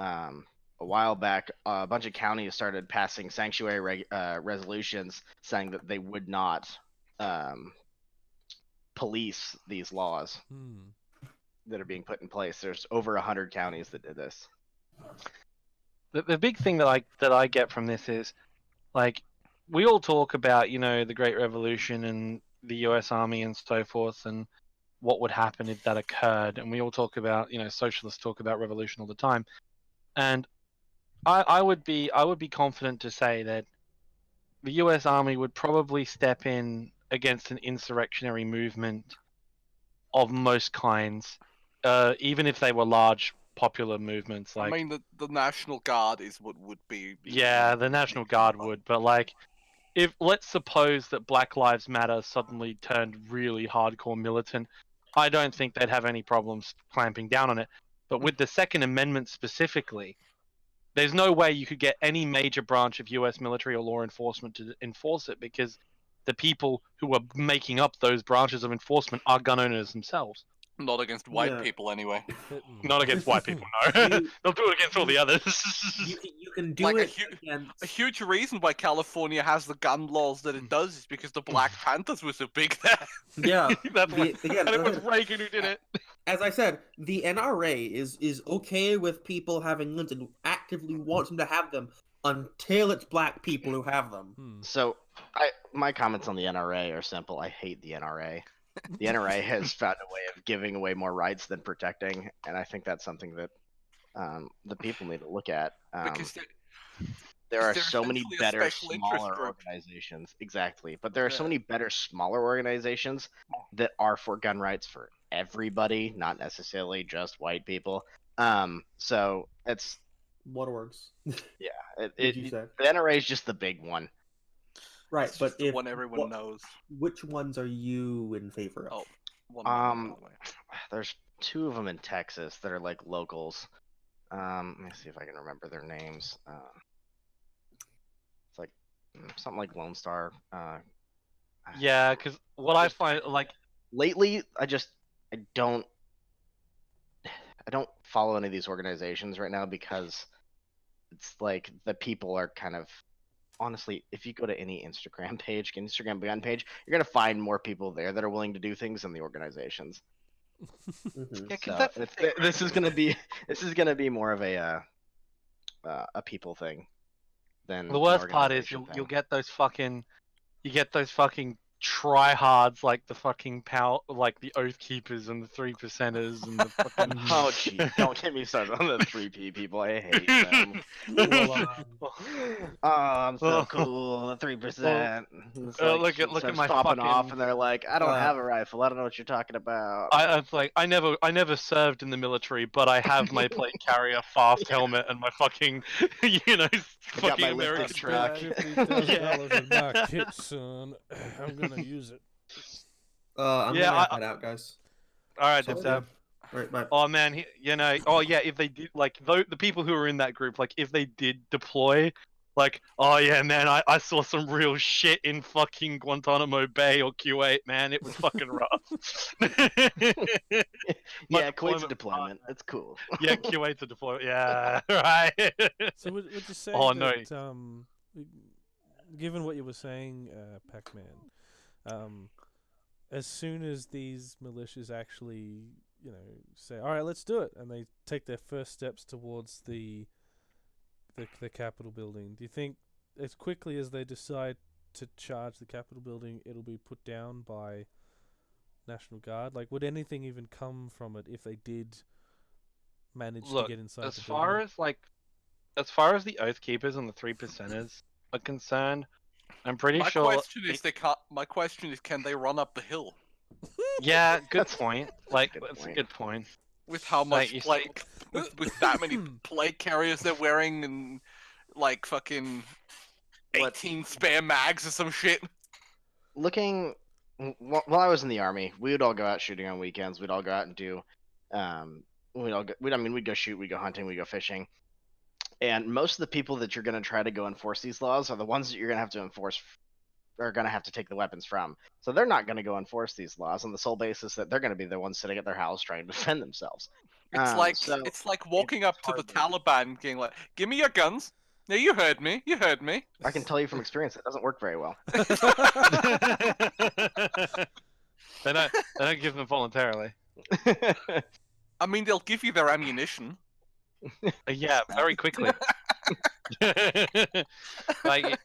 a while back, a bunch of counties started passing sanctuary resolutions saying that they would not police these laws that are being put in place. There's over 100 counties that did this. The big thing that I get from this is, like, we all talk about, you know, the Great Revolution and the U.S. Army and so forth, and what would happen if that occurred. And we all talk about, you know, socialists talk about revolution all the time. And I would be confident to say that the U.S. Army would probably step in against an insurrectionary movement of most kinds, even if they were large popular movements. Like, I mean, the National Guard is what would be. yeah, the National Guard would, but like, if let's suppose that Black Lives Matter suddenly turned really hardcore militant, I don't think they'd have any problems clamping down on it. But with the Second Amendment specifically, there's no way you could get any major branch of US military or law enforcement to enforce it because the people who are making up those branches of enforcement are gun owners themselves. Not against white Yeah. people, anyway. Not against white people, no. You- They'll do it against all the others. You can do Like it a against. huge reason why California has the gun laws that it does is because the Black Panthers were so big there. Yeah, That's why. again, And it was as I said- Reagan who did it. as I said, the NRA is okay with people having guns and actively wants them to have them until it's black people who have them. So my comments on the NRA are simple. I hate the NRA. The NRA has found a way of giving away more rights than protecting, and I think that's something that the people need to look at. Because There are they're so many essentially a better special interest smaller group. organizations. Exactly. But there are so Yeah. many better smaller organizations that are for gun rights for everybody, not necessarily just white people. So it's Waterworks. it, Did you it, say? the NRA is just the big one. Right, It's but just the if one everyone what- knows. which ones are you in favor of? Oh. One minute, by the way. There's two of them in Texas that are like locals. Let me see if I can remember their names. It's like something like Lone Star. Yeah, because what I find, like, Lately, I don't follow any of these organizations right now because it's like the people are kind of honestly, if you go to any Instagram gun page, you're gonna find more people there that are willing to do things than the organizations. Mhm. Yeah, 'cause So that's the thing, right? this is gonna be more of a people thing than the an worst part is organization you'll thing. get those fucking tryhards like the fucking like the Oath Keepers and the 3%ers and the fucking Oh gee, don't get me started on the 3P people. I hate them. Oh, I'm so cool. The 3%. look at my popping off, fucking- and they're like, "I don't have a rifle. I don't know what you're talking about." It's like I never served in the military, but I have my plate carrier, fast helmet, and my fucking you know got fucking my American lifted truck. truck. $50,000 in my kit, son. I'm gonna use it. I'm Yeah, gonna head out, guys. All right, So, Deb. Right, but Oh man, oh yeah, if they did, like, the people who are in that group, like, if they did deploy, like, oh yeah, man, I saw some real shit in fucking Guantanamo Bay or Kuwait, man, it was fucking rough. Yeah, Kuwait's a deployment. It's cool. Yeah, Kuwait's a deployment. Yeah, right. So would you say Oh, no. that given what you were saying, Pac-Man, as soon as these militias actually, say, all right, let's do it, and they take their first steps towards the Capitol building, do you think as quickly as they decide to charge the Capitol building, it'll be put down by National Guard? Like, would anything even come from it if they did manage to get inside as the far building? as far as the Oath Keepers and the 3%ers are concerned, I'm pretty My sure. question is, My question is, can they run up the hill Yeah, good point. Like, Good that's a point. good point. with how Like, much you plague, with that many plague carriers they're wearing, and like fucking What- 18 spare mags or some shit? Looking, while I was in the army, we would all go out shooting on weekends. We'd all go out and do, we'd go shoot, we'd go hunting, we'd go fishing. And most of the people that you're going to try to go enforce these laws are the ones that you're going to have to enforce, are going to have to take the weapons from. So they're not going to go enforce these laws on the sole basis that they're going to be the ones sitting at their house trying to defend themselves. It's like walking up to the Taliban and being like, "Give me your guns." No, you heard me. You heard me. I can tell you from experience that doesn't work very well. They don't give them voluntarily. I mean, they'll give you their ammunition. Yeah, very quickly. Like,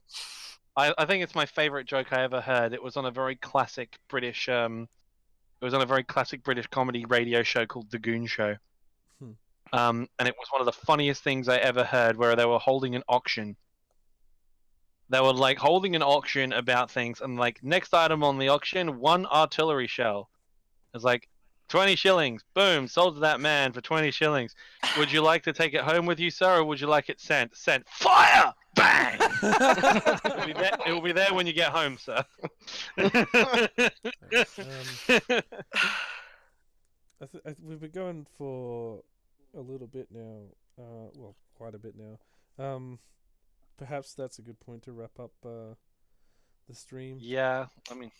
I think it's my favorite joke I ever heard. It was on a very classic British comedy radio show called The Goon Show. And it was one of the funniest things I ever heard, where they were holding an auction. They were like holding an auction about things, and like, next item on the auction, 1 artillery shell. It's like 20 shillings. Boom, sold to that man for 20 shillings. Would you like to take it home with you, sir, or would you like it sent? Sent. Fire! Bang! It will be there when you get home, sir. We've been going for a little bit now. Well, quite a bit now. Perhaps that's a good point to wrap up the stream. Yeah, I mean,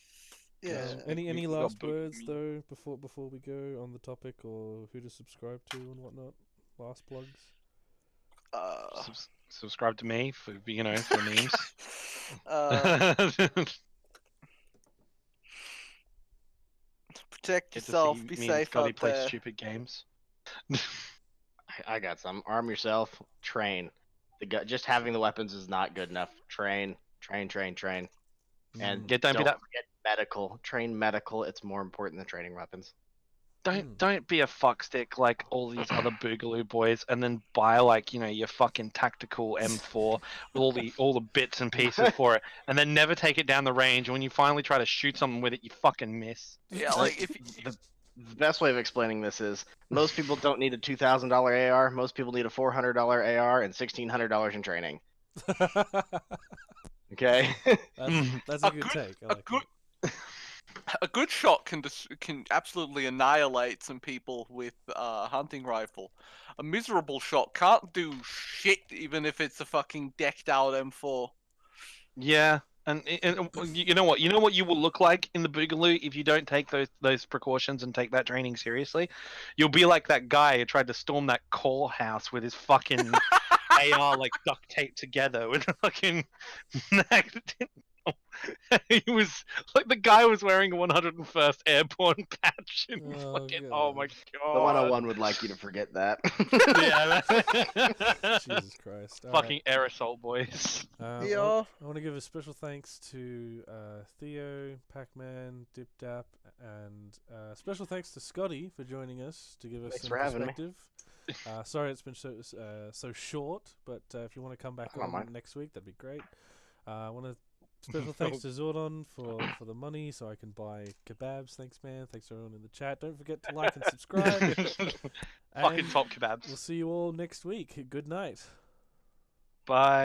Any we last got words though before we go on the topic, or who to subscribe to and whatnot? Last plugs. subscribe to me for for memes. Protect Get to yourself. see Be me and safe Scotty out play there. stupid games. I got some. Arm yourself. Train. Just having the weapons is not good enough. Train. And Mm. Don't be that. forget medical. Train medical. It's more important than training weapons. Don't be a fuckstick like all these other Boogaloo boys, and then buy like your fucking tactical M4 with all the bits and pieces for it, and then never take it down the range. And when you finally try to shoot something with it, you fucking miss. Yeah, like if The best way of explaining this is most people don't need a $2,000 AR. Most people need a $400 AR and $1,600 in training. Okay. That's a good take. I like a good shot can absolutely annihilate some people with a hunting rifle. A miserable shot can't do shit, even if it's a fucking decked out M4. Yeah, and you know what? You know what you will look like in the Boogaloo if you don't take those precautions and take that training seriously? You'll be like that guy who tried to storm that call house with his fucking AR like duct taped together with a fucking. He was like, the guy was wearing a 101st Airborne patch. And Oh, oh my God. god. The 101 would like you to forget that. Yeah. Jesus Christ. All Fucking aerosol boys. right. I want to give a special thanks to Theo, Pac-Man, Dip Dap, and special thanks to Scotty for joining us to give us Thanks some for having me. perspective. Sorry it's been so short, but if you want to come back I don't on mind. next week, that'd be great. I want to special thanks to Zordon for the money so I can buy kebabs. Thanks, man. Thanks to everyone in the chat. Don't forget to like and subscribe. Fucking And top kebabs. we'll see you all next week. Good night. Bye.